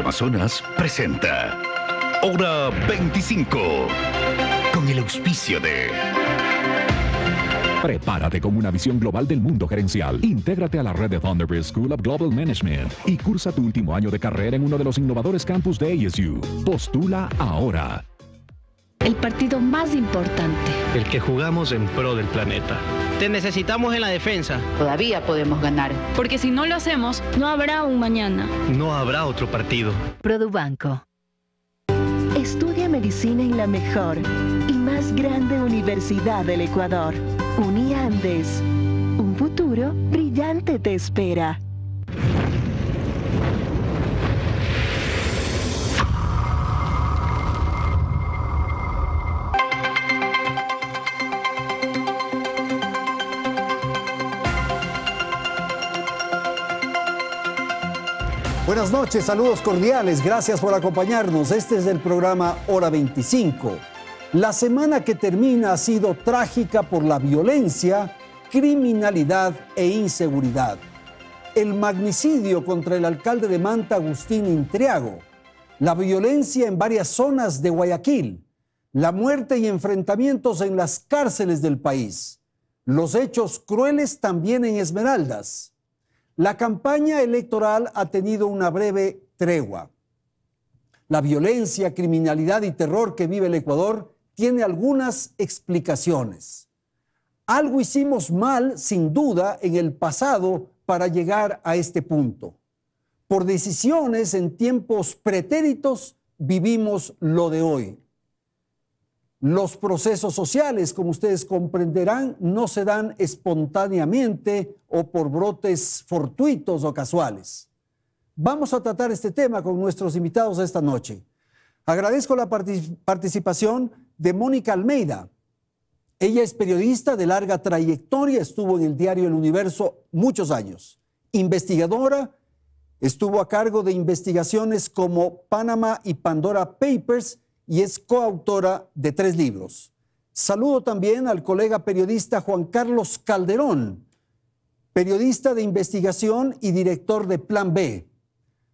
Amazonas presenta Hora 25 con el auspicio de... Prepárate con una visión global del mundo gerencial. Intégrate a la red de Thunderbird School of Global Management y cursa tu último año de carrera en uno de los innovadores campus de ASU. Postula ahora. El partido más importante. El que jugamos en pro del planeta. Te necesitamos en la defensa. Todavía podemos ganar. Porque si no lo hacemos, no habrá un mañana. No habrá otro partido. Produbanco. Estudia medicina en la mejor y más grande universidad del Ecuador. Uniandes. Un futuro brillante te espera. Buenas noches, saludos cordiales, gracias por acompañarnos. Este es el programa Hora 25. La semana que termina ha sido trágica por la violencia, criminalidad e inseguridad. El magnicidio contra el alcalde de Manta, Agustín Intriago, la violencia en varias zonas de Guayaquil, la muerte y enfrentamientos en las cárceles del país, los hechos crueles también en Esmeraldas. La campaña electoral ha tenido una breve tregua. La violencia, criminalidad y terror que vive el Ecuador tiene algunas explicaciones. Algo hicimos mal, sin duda, en el pasado para llegar a este punto. Por decisiones en tiempos pretéritos vivimos lo de hoy. Los procesos sociales, como ustedes comprenderán, no se dan espontáneamente o por brotes fortuitos o casuales. Vamos a tratar este tema con nuestros invitados esta noche. Agradezco la participación de Mónica Almeida. Ella es periodista de larga trayectoria, estuvo en el diario El Universo muchos años. Investigadora, estuvo a cargo de investigaciones como Panama y Pandora Papers y es coautora de 3 libros. Saludo también al colega periodista Juan Carlos Calderón, periodista de investigación y director de Plan B.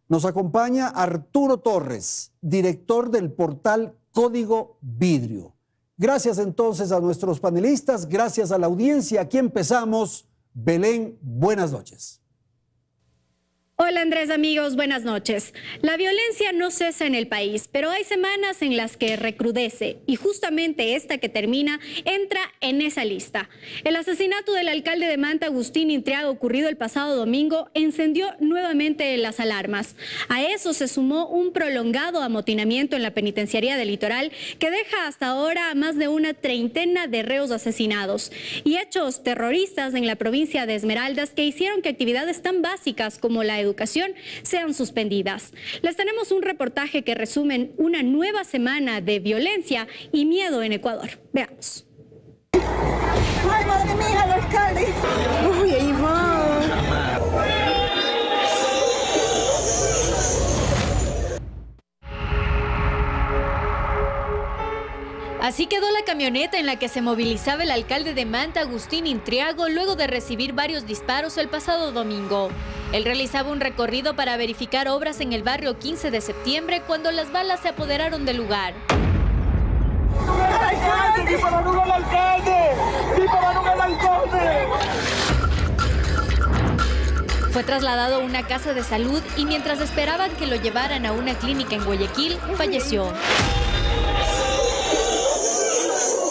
Nos acompaña Arturo Torres, director del portal Código Vidrio. Gracias entonces a nuestros panelistas, gracias a la audiencia. Aquí empezamos. Belén, buenas noches. Hola Andrés, amigos, buenas noches. La violencia no cesa en el país, pero hay semanas en las que recrudece y justamente esta que termina entra en esa lista. El asesinato del alcalde de Manta, Agustín Intriago, ocurrido el pasado domingo, encendió nuevamente las alarmas. A eso se sumó un prolongado amotinamiento en la penitenciaría del Litoral que deja hasta ahora a más de una treintena de reos asesinados y hechos terroristas en la provincia de Esmeraldas que hicieron que actividades tan básicas como la educación sean suspendidas. Les tenemos un reportaje que resume una nueva semana de violencia y miedo en Ecuador. Veamos. ¡Ay, madre mía, el alcalde! ¡Uy, ahí va! Así quedó la camioneta en la que se movilizaba el alcalde de Manta, Agustín Intriago, luego de recibir varios disparos el pasado domingo. Él realizaba un recorrido para verificar obras en el barrio 15 de septiembre cuando las balas se apoderaron del lugar. ¡Dispararon al alcalde! ¡Dispararon al alcalde! Fue trasladado a una casa de salud y mientras esperaban que lo llevaran a una clínica en Guayaquil, falleció.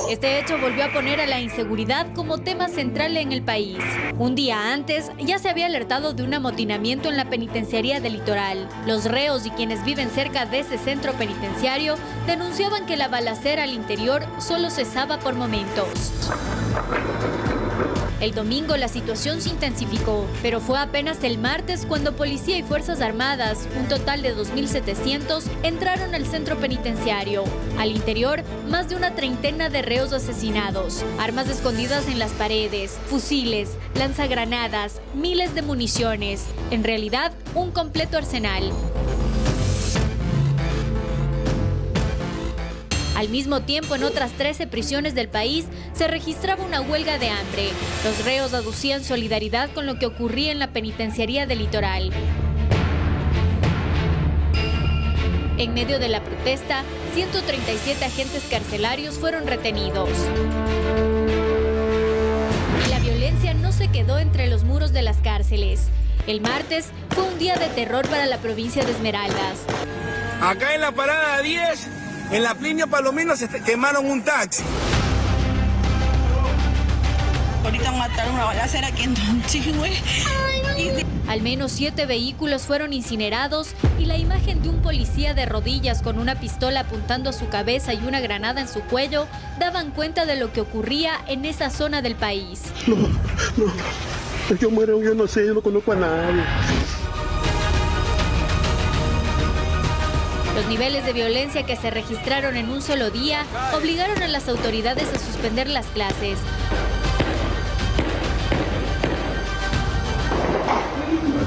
Este hecho volvió a poner a la inseguridad como tema central en el país. Un día antes, ya se había alertado de un amotinamiento en la penitenciaría del Litoral. Los reos y quienes viven cerca de ese centro penitenciario denunciaban que la balacera al interior solo cesaba por momentos. El domingo la situación se intensificó, pero fue apenas el martes cuando policía y fuerzas armadas, un total de 2.700, entraron al centro penitenciario. Al interior, más de una treintena de reos asesinados, armas escondidas en las paredes, fusiles, lanzagranadas, miles de municiones. En realidad, un completo arsenal. Al mismo tiempo, en otras 13 prisiones del país se registraba una huelga de hambre. Los reos aducían solidaridad con lo que ocurría en la penitenciaría del Litoral. En medio de la protesta, 137 agentes carcelarios fueron retenidos. La violencia no se quedó entre los muros de las cárceles. El martes fue un día de terror para la provincia de Esmeraldas. Acá en la parada 10, en la Plinio Palomino, se quemaron un taxi. Ahorita mataron una balacera aquí en Tonchihue. Al menos 7 vehículos fueron incinerados y la imagen de un policía de rodillas con una pistola apuntando a su cabeza y una granada en su cuello daban cuenta de lo que ocurría en esa zona del país. No, yo muero, yo no sé, yo no conozco a nadie. Los niveles de violencia que se registraron en un solo día obligaron a las autoridades a suspender las clases.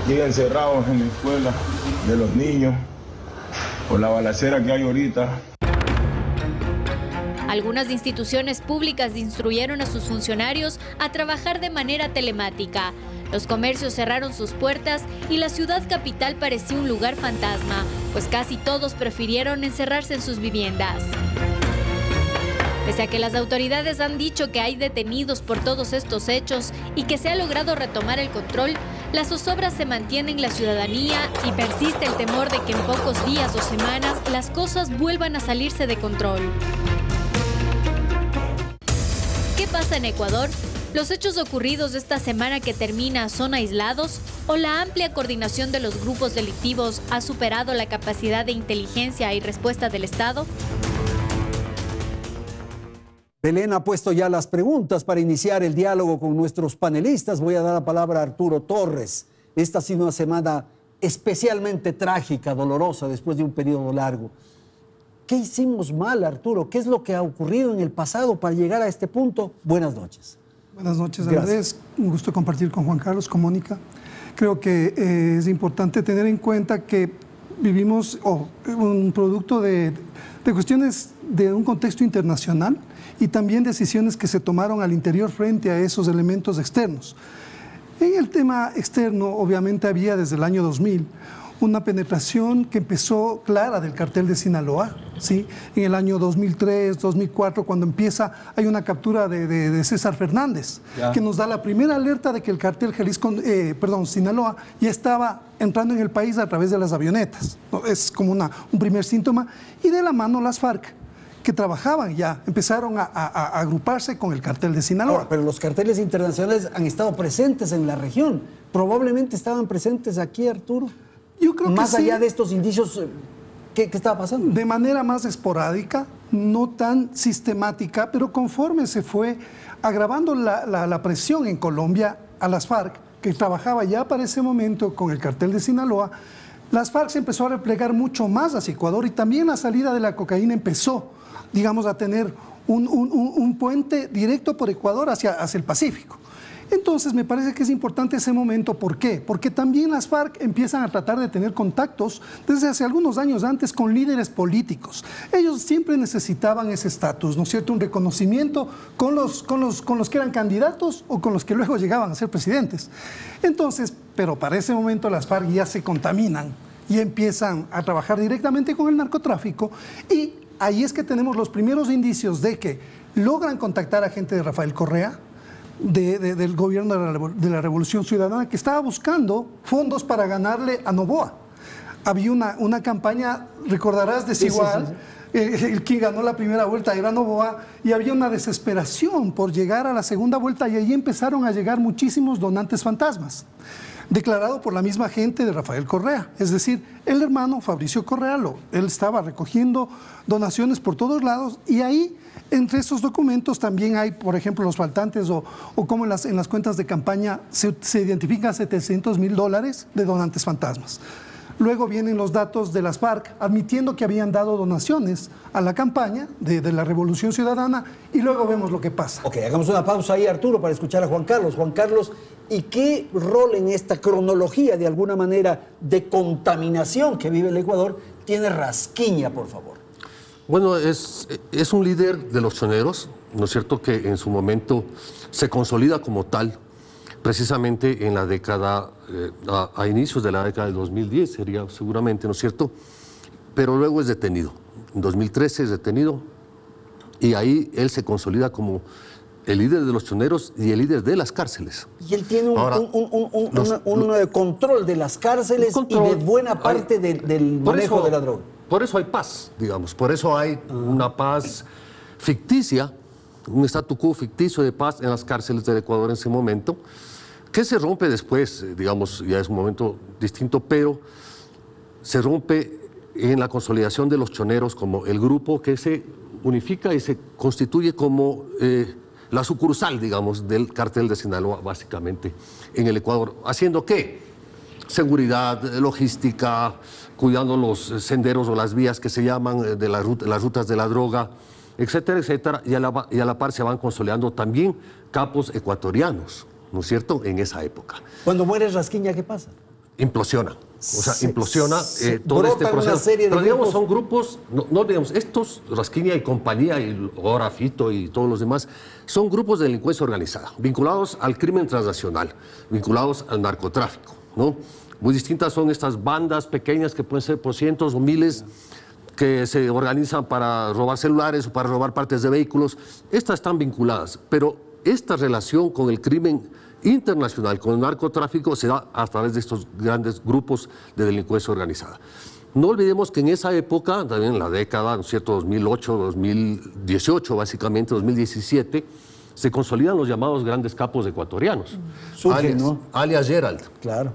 Aquí encerrados en la escuela de los niños, por la balacera que hay ahorita. Algunas instituciones públicas instruyeron a sus funcionarios a trabajar de manera telemática. Los comercios cerraron sus puertas y la ciudad capital parecía un lugar fantasma, pues casi todos prefirieron encerrarse en sus viviendas. Pese a que las autoridades han dicho que hay detenidos por todos estos hechos y que se ha logrado retomar el control, la zozobra se mantiene en la ciudadanía y persiste el temor de que en pocos días o semanas las cosas vuelvan a salirse de control. ¿Qué pasa en Ecuador? ¿Los hechos ocurridos esta semana que termina son aislados? ¿O la amplia coordinación de los grupos delictivos ha superado la capacidad de inteligencia y respuesta del Estado? Belén ha puesto ya las preguntas para iniciar el diálogo con nuestros panelistas. Voy a dar la palabra a Arturo Torres. Esta ha sido una semana especialmente trágica, dolorosa, después de un periodo largo. ¿Qué hicimos mal, Arturo? ¿Qué es lo que ha ocurrido en el pasado para llegar a este punto? Buenas noches. Buenas noches, Andrés. Un gusto compartir con Juan Carlos, con Mónica. Creo que es importante tener en cuenta que vivimos un producto de cuestiones de un contexto internacional y también decisiones que se tomaron al interior frente a esos elementos externos. En el tema externo, obviamente había desde el año 2000 una penetración que empezó clara del cartel de Sinaloa, ¿sí? En el año 2003, 2004, cuando hay una captura de César Fernández, que nos da la primera alerta de que el cartel Sinaloa ya estaba entrando en el país a través de las avionetas, ¿no? Es como un primer síntoma. Y de la mano las FARC, que trabajaban ya, empezaron a agruparse con el cartel de Sinaloa. Ahora, pero los carteles internacionales han estado presentes en la región. Probablemente estaban presentes aquí, Arturo. Yo creo que más allá de estos indicios, ¿qué estaba pasando? De manera más esporádica, no tan sistemática, pero conforme se fue agravando la presión en Colombia a las FARC, que trabajaba ya para ese momento con el cartel de Sinaloa, las FARC se empezó a replegar mucho más hacia Ecuador y también la salida de la cocaína empezó, digamos, a tener un puente directo por Ecuador hacia el Pacífico. Entonces, me parece que es importante ese momento. ¿Por qué? Porque también las FARC empiezan a tratar de tener contactos desde hace algunos años antes con líderes políticos. Ellos siempre necesitaban ese estatus, ¿no es cierto? Un reconocimiento con los que eran candidatos o con los que luego llegaban a ser presidentes. Entonces, pero para ese momento las FARC ya se contaminan y empiezan a trabajar directamente con el narcotráfico, y ahí es que tenemos los primeros indicios de que logran contactar a gente de Rafael Correa, del gobierno de la Revolución Ciudadana, que estaba buscando fondos para ganarle a Noboa. Había una campaña, recordarás, desigual. El que ganó la primera vuelta era Noboa, y había una desesperación por llegar a la segunda vuelta, y ahí empezaron a llegar muchísimos donantes fantasmas, declarado por la misma gente de Rafael Correa. Es decir, el hermano Fabricio Correa, él estaba recogiendo donaciones por todos lados, y ahí, entre estos documentos, también hay, por ejemplo, los faltantes o como en las cuentas de campaña se identifican $700,000 de donantes fantasmas. Luego vienen los datos de las FARC admitiendo que habían dado donaciones a la campaña de la Revolución Ciudadana, y luego vemos lo que pasa. Ok, hagamos una pausa ahí, Arturo, para escuchar a Juan Carlos. Juan Carlos, ¿y qué rol en esta cronología, de alguna manera, de contaminación que vive el Ecuador tiene Rasquiña, por favor? Bueno, es un líder de los choneros, ¿no es cierto?, que en su momento se consolida como tal, precisamente en la década, a inicios de la década del 2010, sería seguramente, ¿no es cierto?, pero luego es detenido. En 2013 es detenido y ahí él se consolida como el líder de los choneros y el líder de las cárceles. Y él tiene un control de las cárceles y de buena parte del manejo de la droga. Por eso hay paz, digamos. Por eso hay una paz ficticia, un statu quo ficticio de paz en las cárceles del Ecuador en ese momento, que se rompe después, digamos, ya es un momento distinto, pero se rompe en la consolidación de los choneros como el grupo que se unifica y se constituye como la sucursal, digamos, del cartel de Sinaloa, básicamente, en el Ecuador. ¿Haciendo qué? Seguridad, logística, cuidando los senderos o las vías que se llaman de las rutas de la droga, etcétera, etcétera, y a la par se van consolidando también capos ecuatorianos, ¿no es cierto?, en esa época. Cuando muere Rasquiña, ¿qué pasa? Implosiona. O sea, implosiona todo este proceso. Pero digamos, son grupos, no olvidemos, estos, Rasquiña y compañía, y ahora Fito y todos los demás, son grupos de delincuencia organizada, vinculados al crimen transnacional, vinculados al narcotráfico, ¿no? Muy distintas son estas bandas pequeñas que pueden ser por cientos o miles, que se organizan para robar celulares o para robar partes de vehículos. Estas están vinculadas, pero esta relación con el crimen internacional, con el narcotráfico, se da a través de estos grandes grupos de delincuencia organizada. No olvidemos que en esa época, también en la década, ¿no es cierto?, 2008, 2018, básicamente 2017, se consolidan los llamados grandes capos ecuatorianos. Surge, ¿no? Alias Gerald. Claro.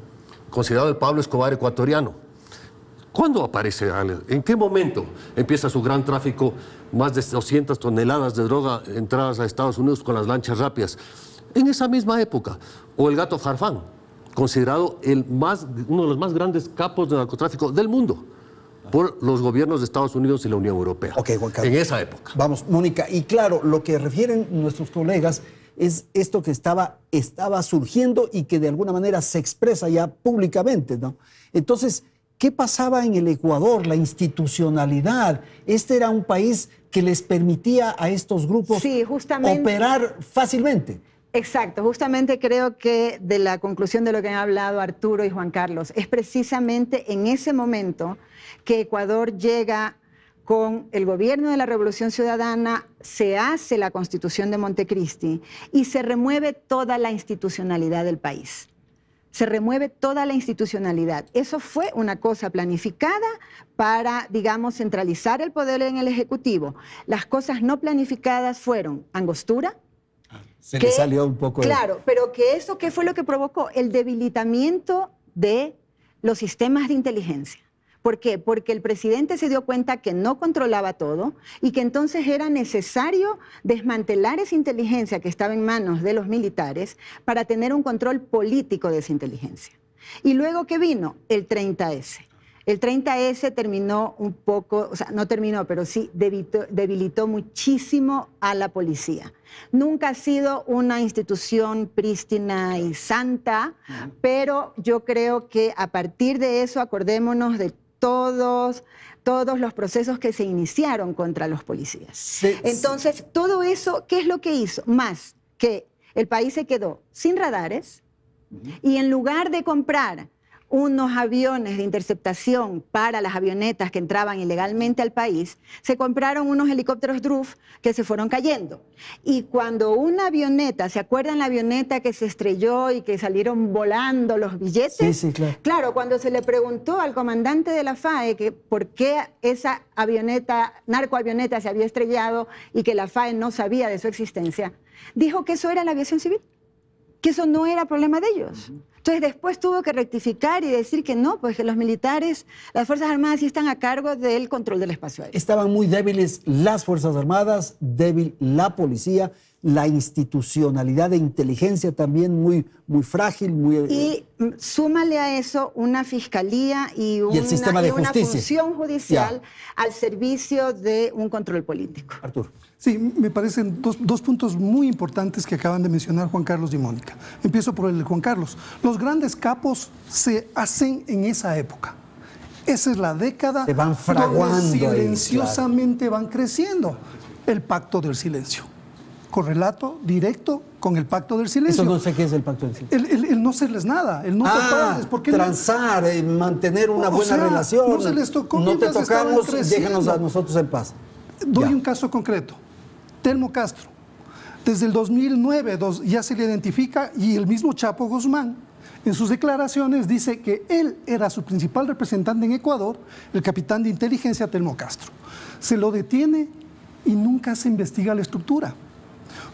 Considerado el Pablo Escobar ecuatoriano. ¿Cuándo aparece alias? ¿En qué momento empieza su gran tráfico? Más de 200 toneladas de droga entradas a Estados Unidos con las lanchas rápidas. En esa misma época. O el Gato Farfán, considerado uno de los más grandes capos de narcotráfico del mundo por los gobiernos de Estados Unidos y la Unión Europea. Ok, Juan Carlos. En esa época. Vamos, Mónica. Y claro, lo que refieren nuestros colegas es esto que estaba surgiendo y que de alguna manera se expresa ya públicamente, ¿no? Entonces, ¿qué pasaba en el Ecuador? La institucionalidad. Este era un país que les permitía a estos grupos operar fácilmente. Exacto, justamente creo que de la conclusión de lo que han hablado Arturo y Juan Carlos, es precisamente en ese momento que Ecuador llega con el gobierno de la Revolución Ciudadana, se hace la Constitución de Montecristi y se remueve toda la institucionalidad del país. Se remueve toda la institucionalidad. Eso fue una cosa planificada para, digamos, centralizar el poder en el Ejecutivo. Las cosas no planificadas fueron angostura. Se le salió un poco. Claro, pero que eso, ¿qué fue lo que provocó? El debilitamiento de los sistemas de inteligencia. ¿Por qué? Porque el presidente se dio cuenta que no controlaba todo y que entonces era necesario desmantelar esa inteligencia que estaba en manos de los militares para tener un control político de esa inteligencia. Y luego, ¿qué vino? El 30S. El 30S terminó un poco, o sea, no terminó, pero sí debilitó muchísimo a la policía. Nunca ha sido una institución prístina y santa, pero yo creo que a partir de eso acordémonos de todos los procesos que se iniciaron contra los policías. Entonces, todo eso, ¿qué es lo que hizo? Más que el país se quedó sin radares y en lugar de comprar unos aviones de interceptación para las avionetas que entraban ilegalmente al país, se compraron unos helicópteros Druf que se fueron cayendo. Y cuando una avioneta, ¿se acuerdan la avioneta que se estrelló y que salieron volando los billetes? Sí, sí, claro. Claro, cuando se le preguntó al comandante de la FAE que por qué esa avioneta, narcoavioneta se había estrellado y que la FAE no sabía de su existencia, dijo que eso era la aviación civil, que eso no era problema de ellos. Entonces después tuvo que rectificar y decir que no, pues que los militares, las Fuerzas Armadas sí están a cargo del control del espacio aéreo. Estaban muy débiles las Fuerzas Armadas, débil la policía, la institucionalidad de inteligencia también muy frágil. Y súmale a eso una fiscalía y el sistema de una justicia. función judicial al servicio de un control político. Arturo. Sí, me parecen dos puntos muy importantes que acaban de mencionar Juan Carlos y Mónica. Empiezo por el de Juan Carlos. Los grandes capos se hacen en esa época. Esa es la década se van fraguando donde silenciosamente van creciendo. El pacto del silencio. correlato directo con el pacto del silencio. Eso no sé qué es el pacto del silencio. El no serles nada, el no tocarles. Transar, mantener una buena relación. No se les tocó. No te tocamos, déjanos a nosotros en paz. Doy un caso concreto. Telmo Castro. Desde el 2009 ya se le identifica, y el mismo Chapo Guzmán en sus declaraciones dice que él era su principal representante en Ecuador, el capitán de inteligencia Telmo Castro. Se lo detiene y nunca se investiga la estructura.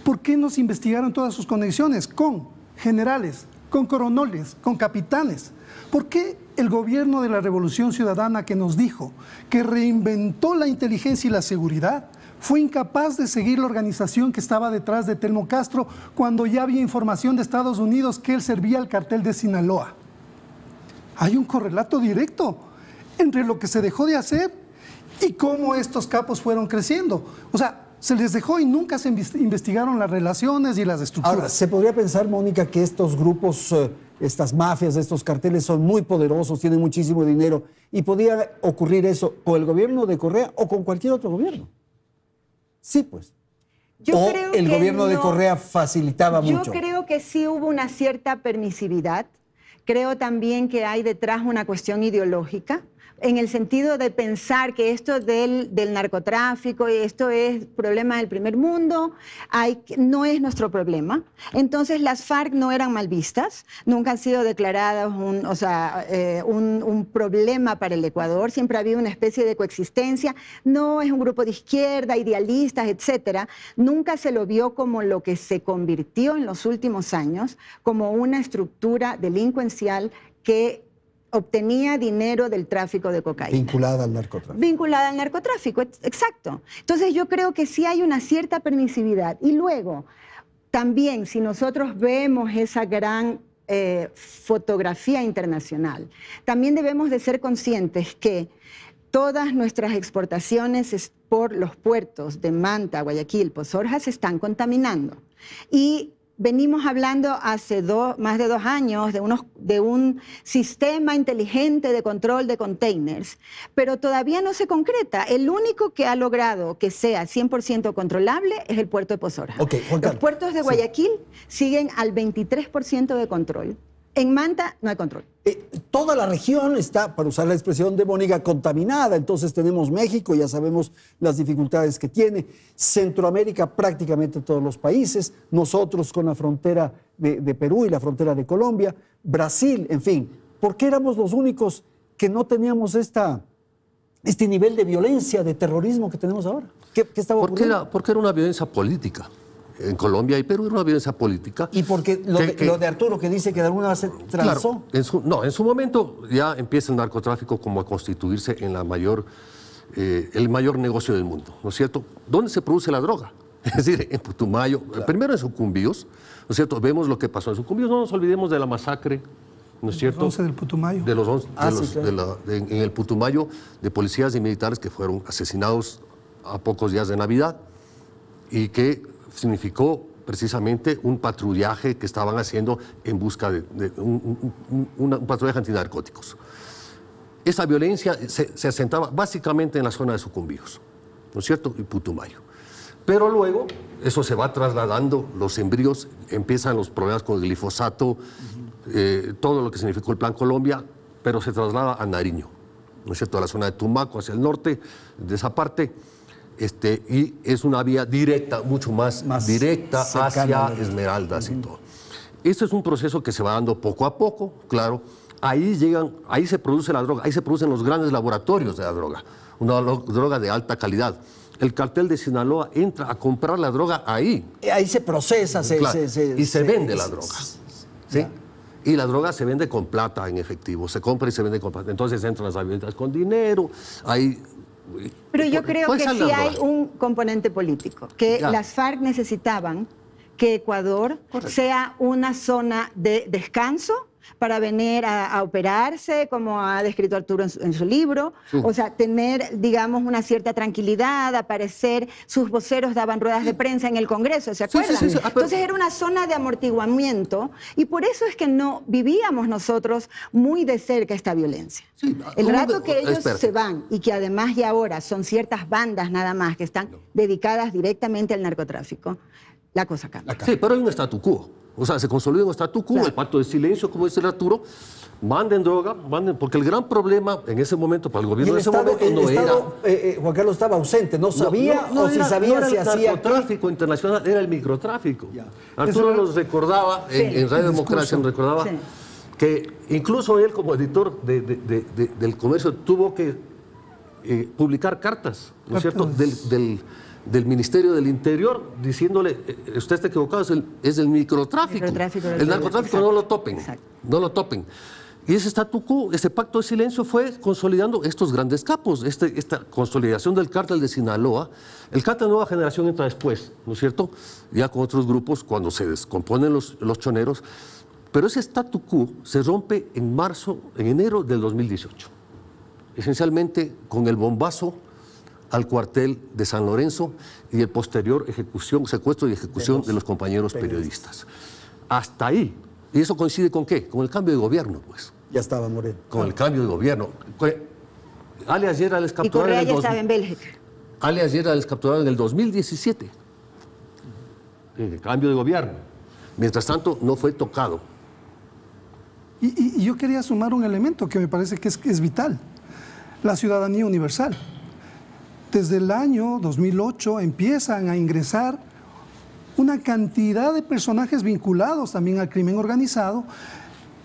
¿Por qué no se investigaron todas sus conexiones con generales, con coroneles, con capitanes? ¿Por qué el gobierno de la Revolución Ciudadana, que nos dijo que reinventó la inteligencia y la seguridad, fue incapaz de seguir la organización que estaba detrás de Telmo Castro cuando ya había información de Estados Unidos que él servía al cartel de Sinaloa? Hay un correlato directo entre lo que se dejó de hacer y cómo estos capos fueron creciendo. O sea, se les dejó y nunca se investigaron las relaciones y las estructuras. Ahora, ¿se podría pensar, Mónica, que estos grupos, estas mafias, estos carteles son muy poderosos, tienen muchísimo dinero, y podría ocurrir eso con el gobierno de Correa o con cualquier otro gobierno? Sí, pues. O el gobierno de Correa facilitaba mucho. Yo creo que sí hubo una cierta permisividad. Creo también que hay detrás una cuestión ideológica, en el sentido de pensar que esto del narcotráfico y esto es problema del primer mundo, no es nuestro problema. Entonces las FARC no eran mal vistas, nunca han sido declaradas un problema para el Ecuador, siempre ha habido una especie de coexistencia, no es un grupo de izquierda, idealistas, etcétera. Nunca se lo vio como lo que se convirtió en los últimos años, como una estructura delincuencial que obtenía dinero del tráfico de cocaína. Vinculada al narcotráfico. Vinculada al narcotráfico, exacto. Entonces yo creo que sí hay una cierta permisividad. Y luego, también, si nosotros vemos esa gran fotografía internacional, también debemos de ser conscientes que todas nuestras exportaciones por los puertos de Manta, Guayaquil, Pozorja, se están contaminando. Y venimos hablando hace más de 2 años de un sistema inteligente de control de containers, pero todavía no se concreta. El único que ha logrado que sea 100% controlable es el puerto de Pozorja. Okay, los puertos de Guayaquil siguen al 23% de control. En Manta no hay control. Toda la región está, para usar la expresión de Mónica, contaminada. Entonces tenemos México, ya sabemos las dificultades que tiene. Centroamérica, prácticamente todos los países. Nosotros con la frontera de Perú y la frontera de Colombia. Brasil, en fin. ¿Por qué éramos los únicos que no teníamos este nivel de violencia, de terrorismo que tenemos ahora? ¿Qué estaba ocurriendo? Porque era una violencia política. En Colombia y Perú era una violencia política. Y porque lo de Arturo, que dice que de alguna vez se transó. Claro, en su momento ya empieza el narcotráfico como a constituirse en el mayor negocio del mundo, ¿no es cierto? ¿Dónde se produce la droga? Es decir, en Putumayo, primero en Sucumbíos, ¿no es cierto? Vemos lo que pasó en Sucumbíos, no nos olvidemos de la masacre, ¿no es cierto? Los 11 del Putumayo. De los 11, en el Putumayo, de policías y militares que fueron asesinados a pocos días de Navidad y que significó precisamente un patrullaje que estaban haciendo en busca de un patrullaje antinarcóticos. Esa violencia se asentaba básicamente en la zona de Sucumbíos, ¿no es cierto? Y Putumayo. Pero luego eso se va trasladando, los embrios, empiezan los problemas con el glifosato, todo lo que significó el Plan Colombia, pero se traslada a Nariño, ¿no es cierto? A la zona de Tumaco, hacia el norte, de esa parte. Y es una vía directa, mucho más directa hacia Esmeraldas y todo. Este es un proceso que se va dando poco a poco, claro. Ahí se produce la droga, ahí se producen los grandes laboratorios de la droga, una droga de alta calidad. El cartel de Sinaloa entra a comprar la droga ahí. Ahí se procesa, y se vende la droga. ¿Sí? Y la droga se vende con plata en efectivo, se compra y se vende con plata. Entonces entran las avionetas con dinero, ahí... Pero yo creo que sí hay un componente político, que las FARC necesitaban que Ecuador sea una zona de descanso para venir a operarse, como ha descrito Arturo en su libro, o sea, tener, digamos, una cierta tranquilidad, aparecer, sus voceros daban ruedas de prensa en el Congreso, ¿se acuerdan? Entonces era una zona de amortiguamiento y por eso es que no vivíamos nosotros muy de cerca esta violencia. El rato que ellos se van y que además y ahora son ciertas bandas nada más que están dedicadas directamente al narcotráfico, la cosa cambia. Sí, pero hay un statu quo. O sea, se consolida un statu quo, el pacto de silencio, como dice el Arturo, manden droga, porque el gran problema en ese momento, para el gobierno de ese momento, no era... Juan Carlos estaba ausente, no sabía, si sabía si hacía... el narcotráfico internacional, era el microtráfico. Arturo nos recordaba, en Radio Democracia nos recordaba que incluso él como editor del comercio tuvo que publicar cartas, ¿no es cierto?, del Ministerio del Interior, diciéndole, usted está equivocado, es el microtráfico. El narcotráfico no lo topen, no lo topen. Y ese statu quo, ese pacto de silencio fue consolidando estos grandes capos, esta consolidación del cártel de Sinaloa. El cártel de nueva generación entra después, ¿no es cierto?, ya con otros grupos, cuando se descomponen los choneros. Pero ese statu quo se rompe en enero del 2018, esencialmente con el bombazo al cuartel de San Lorenzo y el posterior secuestro y ejecución de los compañeros periodistas. Hasta ahí. ¿Y eso coincide con qué? Con el cambio de gobierno, pues. Ya estaba Moreno. Con el cambio de gobierno. Alias Llera les capturaron en el Bélgica. Alias Llera les capturaron en el 2017. El cambio de gobierno. Mientras tanto, no fue tocado. Y yo quería sumar un elemento que me parece que es vital. La ciudadanía universal. Desde el año 2008 empiezan a ingresar una cantidad de personajes vinculados también al crimen organizado.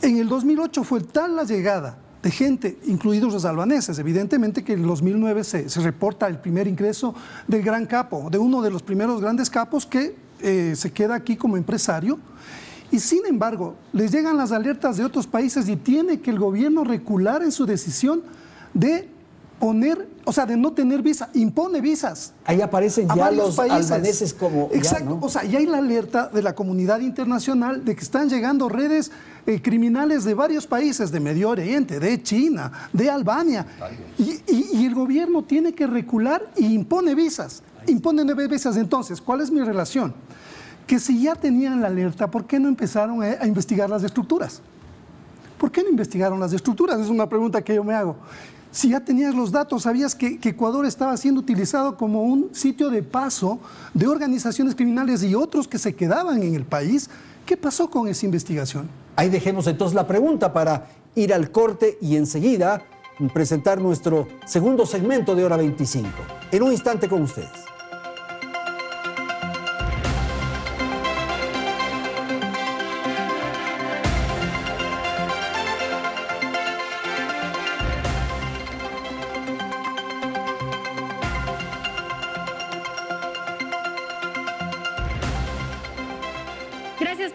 En el 2008 fue tal la llegada de gente, incluidos los albaneses, evidentemente que en el 2009 se reporta el primer ingreso del gran capo, de uno de los primeros grandes capos que se queda aquí como empresario. Y sin embargo, les llegan las alertas de otros países y tiene que el gobierno recular en su decisión de de no tener visa, impone visas. Ahí aparecen ya los albaneses como... Exacto, ¿no? O sea, ya hay la alerta de la comunidad internacional de que están llegando redes criminales de varios países, de Medio Oriente, de China, de Albania, y el gobierno tiene que recular y impone visas, impone 9 visas. Entonces, ¿cuál es mi relación? Que si ya tenían la alerta, ¿por qué no empezaron a investigar las estructuras? ¿Por qué no investigaron las estructuras? Es una pregunta que yo me hago. Si ya tenías los datos, sabías que Ecuador estaba siendo utilizado como un sitio de paso de organizaciones criminales y otros que se quedaban en el país, ¿qué pasó con esa investigación? Ahí dejemos entonces la pregunta para ir al corte y enseguida presentar nuestro segundo segmento de Hora 25. En un instante con ustedes.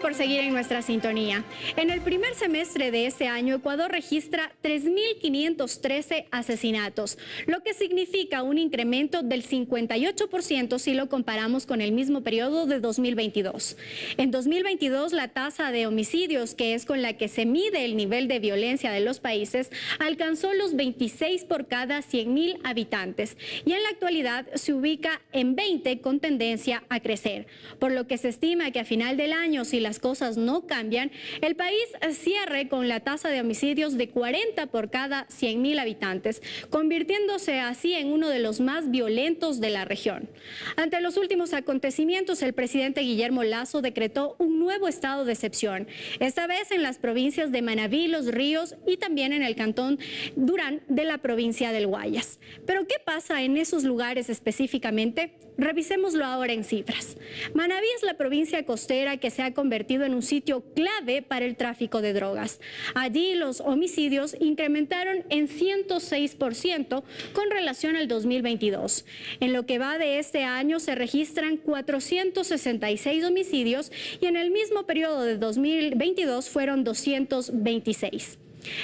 Por seguir en nuestra sintonía. En el primer semestre de este año, Ecuador registra 3.513 asesinatos, lo que significa un incremento del 58% si lo comparamos con el mismo periodo de 2022. En 2022, la tasa de homicidios, que es con la que se mide el nivel de violencia de los países, alcanzó los 26 por cada 100.000 habitantes y en la actualidad se ubica en 20 con tendencia a crecer, por lo que se estima que a final del año, si las cosas no cambian, el país cierre con la tasa de homicidios de 40 por cada 100.000 habitantes, convirtiéndose así en uno de los más violentos de la región. Ante los últimos acontecimientos, el presidente Guillermo Lasso decretó un nuevo estado de excepción, esta vez en las provincias de Manabí, Los Ríos y también en el cantón Durán de la provincia del Guayas. ¿Pero qué pasa en esos lugares específicamente? Revisémoslo ahora en cifras. Manabí es la provincia costera que se ha convertido en un sitio clave para el tráfico de drogas. Allí los homicidios incrementaron en 106% con relación al 2022. En lo que va de este año se registran 466 homicidios y en el mismo periodo de 2022 fueron 226.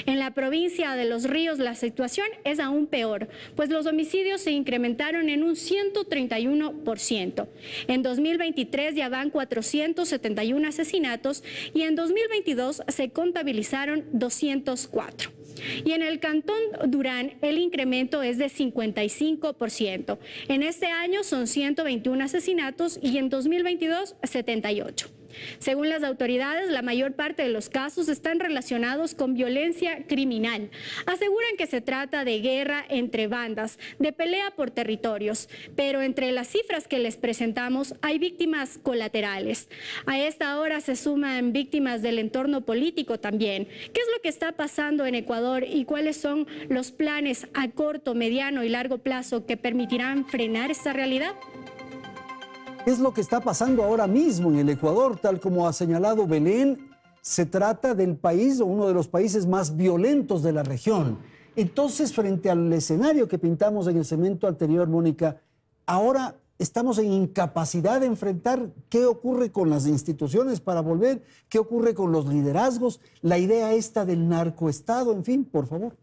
En la provincia de Los Ríos la situación es aún peor, pues los homicidios se incrementaron en un 131%. En 2023 ya van 471 asesinatos y en 2022 se contabilizaron 204. Y en el cantón Durán el incremento es de 55%. En este año son 121 asesinatos y en 2022 78. Según las autoridades, la mayor parte de los casos están relacionados con violencia criminal. Aseguran que se trata de guerra entre bandas, de pelea por territorios, pero entre las cifras que les presentamos hay víctimas colaterales. A esta hora se suman víctimas del entorno político también. ¿Qué es lo que está pasando en Ecuador y cuáles son los planes a corto, mediano y largo plazo que permitirán frenar esta realidad? Es lo que está pasando ahora mismo en el Ecuador, tal como ha señalado Belén. Se trata del país o uno de los países más violentos de la región. Entonces, frente al escenario que pintamos en el segmento anterior, Mónica, ahora estamos en incapacidad de enfrentar qué ocurre con las instituciones para volver, qué ocurre con los liderazgos, la idea esta del narcoestado, en fin, por favor.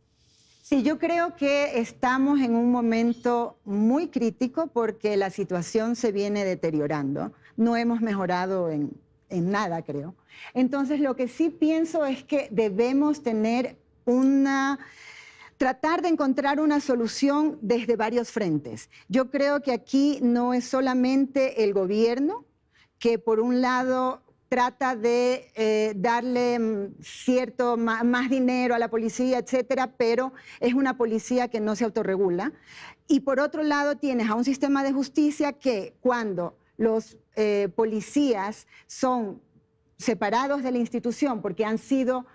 Sí, yo creo que estamos en un momento muy crítico porque la situación se viene deteriorando. No hemos mejorado en nada, creo. Entonces, lo que sí pienso es que debemos tener tratar de encontrar una solución desde varios frentes. Yo creo que aquí no es solamente el gobierno, que por un lado trata de darle cierto más dinero a la policía, etcétera, pero es una policía que no se autorregula. Y por otro lado tienes a un sistema de justicia que cuando los policías son separados de la institución porque han sido,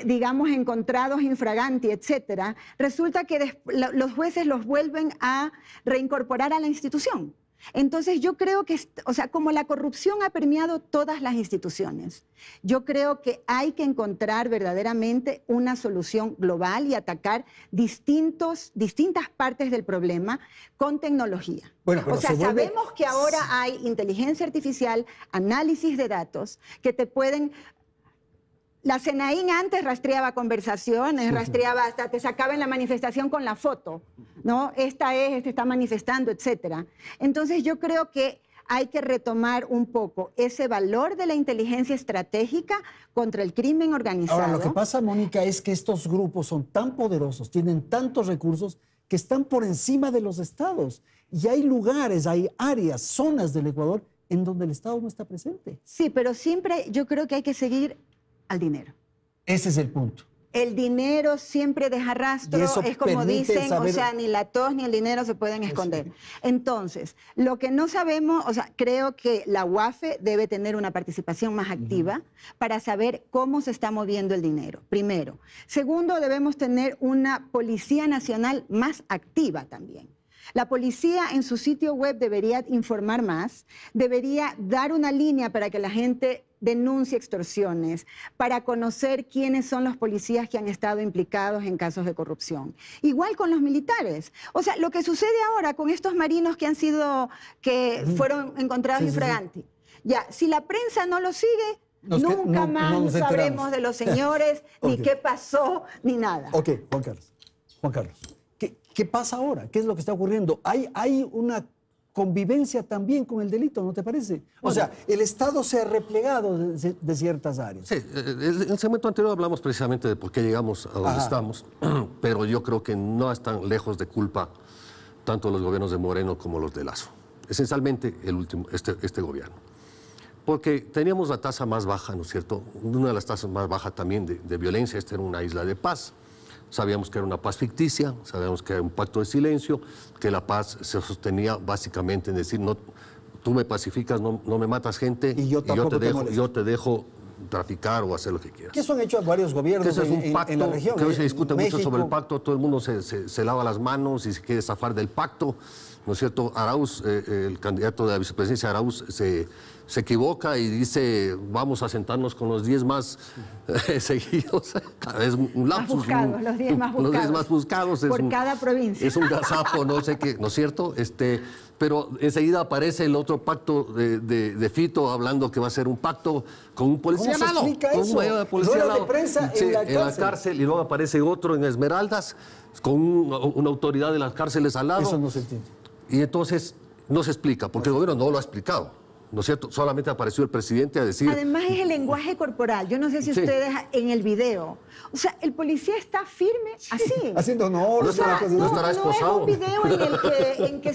digamos, encontrados infraganti, etcétera, resulta que los jueces los vuelven a reincorporar a la institución. Entonces yo creo que, o sea, como la corrupción ha permeado todas las instituciones, yo creo que hay que encontrar verdaderamente una solución global y atacar distintas partes del problema con tecnología. Bueno, o sea, sabemos que ahora hay inteligencia artificial, análisis de datos que te pueden... La CENAIN antes rastreaba conversaciones, rastreaba hasta te sacaba en la manifestación con la foto, ¿no? Este está manifestando, etcétera. Entonces yo creo que hay que retomar un poco ese valor de la inteligencia estratégica contra el crimen organizado. Ahora, lo que pasa, Mónica, es que estos grupos son tan poderosos, tienen tantos recursos que están por encima de los estados. Y hay lugares, hay áreas, zonas del Ecuador en donde el Estado no está presente. Sí, pero siempre yo creo que hay que seguir al dinero. Ese es el punto. El dinero siempre deja rastro, es como dicen, saber... o sea, ni la tos ni el dinero se pueden esconder. Sí. Entonces, lo que no sabemos, o sea, creo que la UAFE debe tener una participación más activa para saber cómo se está moviendo el dinero, primero. Segundo, debemos tener una Policía Nacional más activa también. La policía en su sitio web debería informar más, debería dar una línea para que la gente denuncie extorsiones, para conocer quiénes son los policías que han estado implicados en casos de corrupción. Igual con los militares. O sea, lo que sucede ahora con estos marinos que fueron encontrados infraganti. Ya, si la prensa no lo sigue, nunca más sabremos de los señores, ni qué pasó, ni nada. Ok, Juan Carlos. ¿Qué pasa ahora? ¿Qué es lo que está ocurriendo? Hay una convivencia también con el delito, ¿no te parece? O sea, el Estado se ha replegado de ciertas áreas. Sí, en el segmento anterior hablamos precisamente de por qué llegamos a donde estamos, pero yo creo que no están lejos de culpa tanto los gobiernos de Moreno como los de Lasso. Esencialmente este gobierno. Porque teníamos la tasa más baja, ¿no es cierto? Una de las tasas más bajas también de violencia. Esta era una isla de paz. Sabíamos que era una paz ficticia, sabíamos que era un pacto de silencio, que la paz se sostenía básicamente en decir, no, tú me pacificas, no me matas gente, y yo te dejo traficar o hacer lo que quieras. Que eso han hecho varios gobiernos en la región. Que hoy se discute mucho sobre el pacto, todo el mundo se lava las manos y se quiere zafar del pacto, ¿no es cierto? Arauz, el candidato de la vicepresidencia Arauz, se equivoca y dice, vamos a sentarnos con los 10 más seguidos. Es un lapsus. Los 10 más buscados. Los 10 más buscados. Por cada provincia. Es un gazapo, no sé qué, ¿no es cierto? Pero enseguida aparece el otro pacto de Fito hablando que va a ser un pacto con un policía al lado. ¿Cómo se explica eso? Con un policía al lado. De prensa en la cárcel. Y luego aparece otro en Esmeraldas con una autoridad de las cárceles al lado. Eso no se entiende. Y entonces no se explica, porque el gobierno no lo ha explicado. ¿no es cierto? Solamente apareció el presidente a decir... Además es el lenguaje corporal. Yo no sé si ustedes en el video... O sea, el policía está firme así. Haciendo no estará esposado. No es un video en que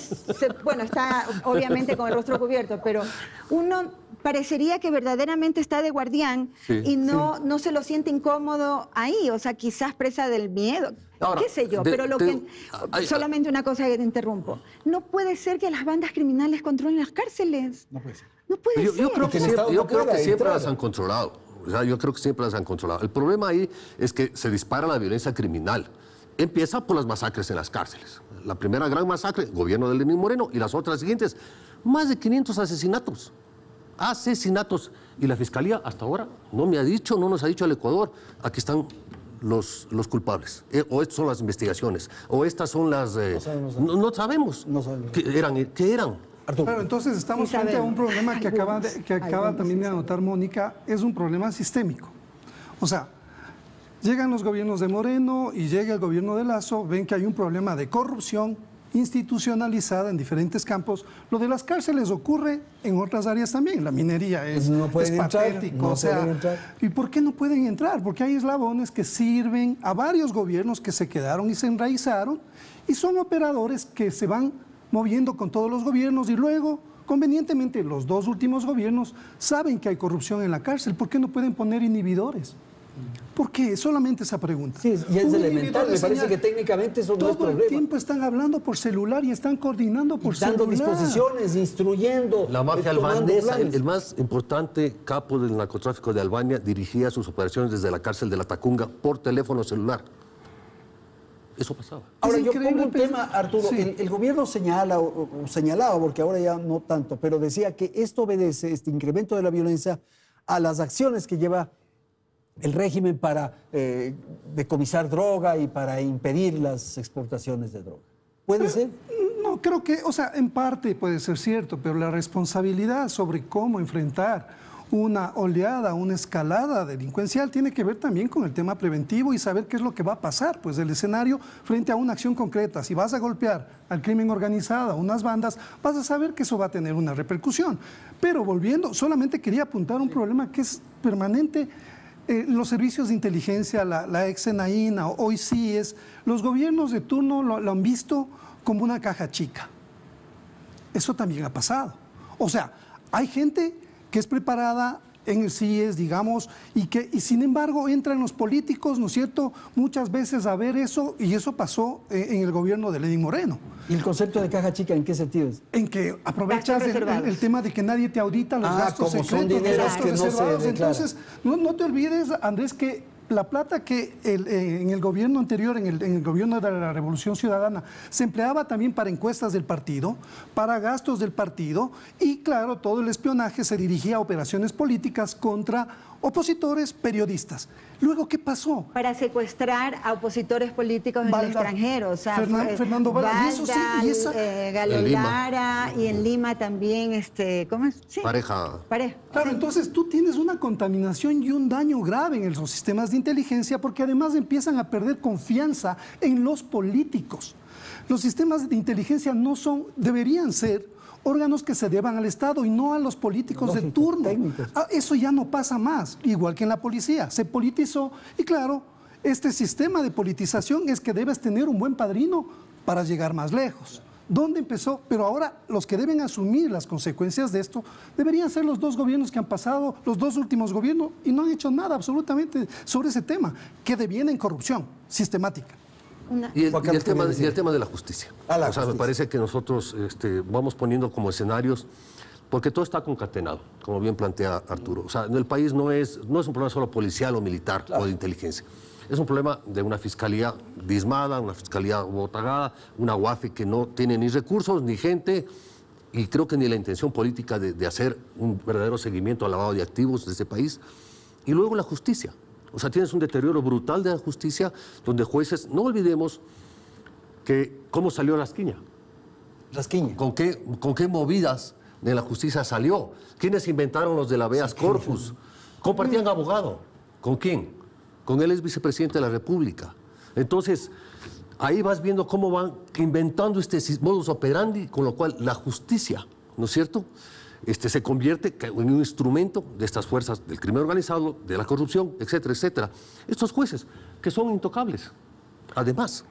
bueno, está obviamente con el rostro cubierto, pero uno parecería que verdaderamente está de guardián y no se lo siente incómodo ahí. O sea, quizás presa del miedo. Ahora, qué sé yo, pero solamente una cosa que te interrumpo. No puede ser que las bandas criminales controlen las cárceles. No puede ser. No puede ser. Yo creo que siempre las han controlado. O sea, yo creo que siempre las han controlado. El problema ahí es que se dispara la violencia criminal. Empieza por las masacres en las cárceles. La primera gran masacre, gobierno de Lenín Moreno, y las otras siguientes, más de 500 asesinatos. Asesinatos. Y la Fiscalía hasta ahora no nos ha dicho al Ecuador, aquí están los culpables, o estas son las investigaciones, o estas son las... No sabemos. ¿Qué eran? Claro, entonces estamos frente a un problema que acaba también de anotar Mónica, es un problema sistémico. O sea, llegan los gobiernos de Moreno y llega el gobierno de Lasso, ven que hay un problema de corrupción institucionalizada en diferentes campos. Lo de las cárceles ocurre en otras áreas también. La minería es patético. ¿Y por qué no pueden entrar? Porque hay eslabones que sirven a varios gobiernos que se quedaron y se enraizaron y son operadores que se van moviendo con todos los gobiernos y luego, convenientemente, los dos últimos gobiernos saben que hay corrupción en la cárcel. ¿Por qué no pueden poner inhibidores? ¿Por qué? Solamente esa pregunta. Sí, y es elemental. Me parece que técnicamente eso no es problema. Todo el tiempo están hablando por celular y están coordinando por celular. Dando disposiciones, instruyendo. La mafia albanesa, el más importante capo del narcotráfico de Albania, dirigía sus operaciones desde la cárcel de la Tacunga por teléfono celular. Eso pasaba. Ahora, yo pongo un tema, Arturo. Sí. El gobierno señalaba, porque ahora ya no tanto, pero decía que esto obedece, este incremento de la violencia, a las acciones que lleva el régimen para decomisar droga y para impedir las exportaciones de droga. ¿Puede ser? No, creo que, o sea, en parte puede ser cierto, pero la responsabilidad sobre cómo enfrentar una oleada, una escalada delincuencial tiene que ver también con el tema preventivo y saber qué es lo que va a pasar, pues el escenario frente a una acción concreta. Si vas a golpear al crimen organizado, a unas bandas, vas a saber que eso va a tener una repercusión. Pero volviendo, solamente quería apuntar un problema que es permanente. Los servicios de inteligencia, la ex Senaína, hoy CIES, los gobiernos de turno lo han visto como una caja chica. Eso también ha pasado. O sea, hay gente que es preparada en el CIES, digamos, y sin embargo entran los políticos, ¿no es cierto?, muchas veces a ver eso, y eso pasó en el gobierno de Lenín Moreno. ¿Y el concepto de caja chica en qué sentido es? En que aprovechas el tema de que nadie te audita los gastos como secretos, son dineros que no se declaran. Entonces, no te olvides, Andrés, que la plata que en el gobierno anterior, en el gobierno de la Revolución Ciudadana, se empleaba también para encuestas del partido, para gastos del partido y, claro, todo el espionaje se dirigía a operaciones políticas contra opositores, periodistas. Luego, ¿qué pasó? Para secuestrar a opositores políticos en el extranjero. O sea, Fernando Balda, Galo Lara, y en Lima también, ¿cómo es? Sí. Pareja. Claro, entonces tú tienes una contaminación y un daño grave en los sistemas de inteligencia porque además empiezan a perder confianza en los políticos. Los sistemas de inteligencia deberían ser órganos que se deban al Estado y no a los políticos de turno. Eso ya no pasa más, igual que en la policía. Se politizó y claro, este sistema de politización es que debes tener un buen padrino para llegar más lejos. ¿Dónde empezó? Pero ahora los que deben asumir las consecuencias de esto deberían ser los dos gobiernos que han pasado, los dos últimos gobiernos, y no han hecho nada absolutamente sobre ese tema, que deviene en corrupción sistemática. Y el tema de la justicia. Me parece que nosotros vamos poniendo como escenarios, porque todo está concatenado, como bien plantea Arturo. O sea, en el país no es un problema solo policial o militar o de inteligencia. Es un problema de una fiscalía diezmada, una fiscalía botagada, una UAFE que no tiene ni recursos ni gente y creo que ni la intención política de hacer un verdadero seguimiento al lavado de activos de ese país. Y luego la justicia. O sea, tienes un deterioro brutal de la justicia donde jueces, no olvidemos que cómo salió Rasquiña. ¿Con qué movidas de la justicia salió? ¿Quiénes inventaron los de la habeas corpus? ¿Compartían abogado? ¿Con quién? Con él es vicepresidente de la República. Entonces, ahí vas viendo cómo van inventando este modus operandi, con lo cual la justicia, ¿no es cierto?, se convierte en un instrumento de estas fuerzas del crimen organizado, de la corrupción, etcétera, etcétera. Estos jueces, que son intocables, además,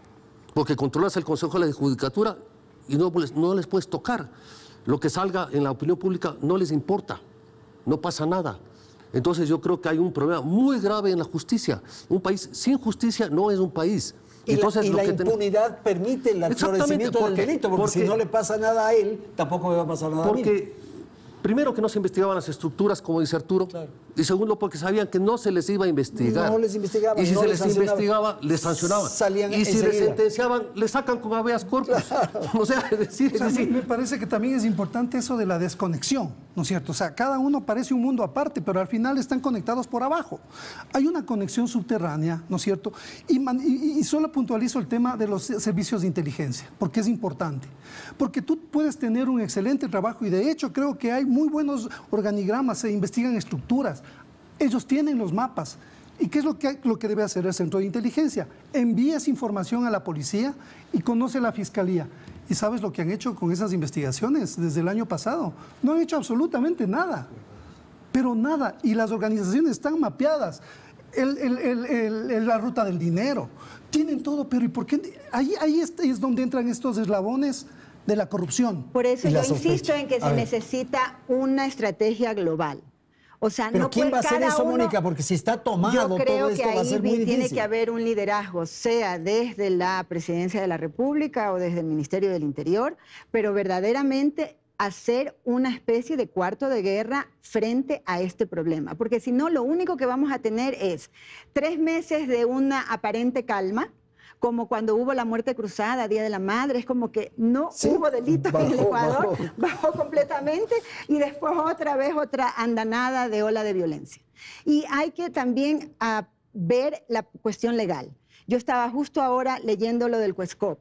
porque controlas el Consejo de la Judicatura y no les puedes tocar. Lo que salga en la opinión pública no les importa, no pasa nada. Entonces yo creo que hay un problema muy grave en la justicia. Un país sin justicia no es un país. Entonces, la impunidad permite el florecimiento del delito, porque si no le pasa nada a él, tampoco me va a pasar nada a mí. Primero, que no se investigaban las estructuras, como dice Arturo, claro. Y segundo, porque sabían que no se les iba a investigar. No les investigaban. Y si se les investigaba, les sancionaban. Y si les sentenciaban, les sacan con habeas corpus. Claro. O sea, es decir, me parece que también es importante eso de la desconexión, ¿no es cierto? O sea, cada uno parece un mundo aparte, pero al final están conectados por abajo. Hay una conexión subterránea, ¿no es cierto? Y solo puntualizo el tema de los servicios de inteligencia, porque es importante. Porque tú puedes tener un excelente trabajo y de hecho creo que hay muy buenos organigramas, se investigan estructuras. Ellos tienen los mapas. ¿Y qué es lo que debe hacer el Centro de Inteligencia? Envía esa información a la policía y conoce la Fiscalía. ¿Y sabes lo que han hecho con esas investigaciones desde el año pasado? No han hecho absolutamente nada. Pero nada. Y las organizaciones están mapeadas. La ruta del dinero. Tienen todo, pero ¿y por qué? Ahí es donde entran estos eslabones de la corrupción. Por eso yo insisto en que se necesita una estrategia global. O sea, ¿pero quién va a hacer eso, Mónica? Porque si está tomado todo esto va a ser muy difícil. Tiene que haber un liderazgo, sea desde la Presidencia de la República o desde el Ministerio del Interior, pero verdaderamente hacer una especie de cuarto de guerra frente a este problema. Porque si no, lo único que vamos a tener es 3 meses de una aparente calma, como cuando hubo la muerte cruzada, Día de la Madre, es como que no hubo delito en el Ecuador, bajó completamente, y después otra vez otra andanada de ola de violencia. Y hay que también ver la cuestión legal. Yo estaba justo ahora leyendo lo del CUESCOP.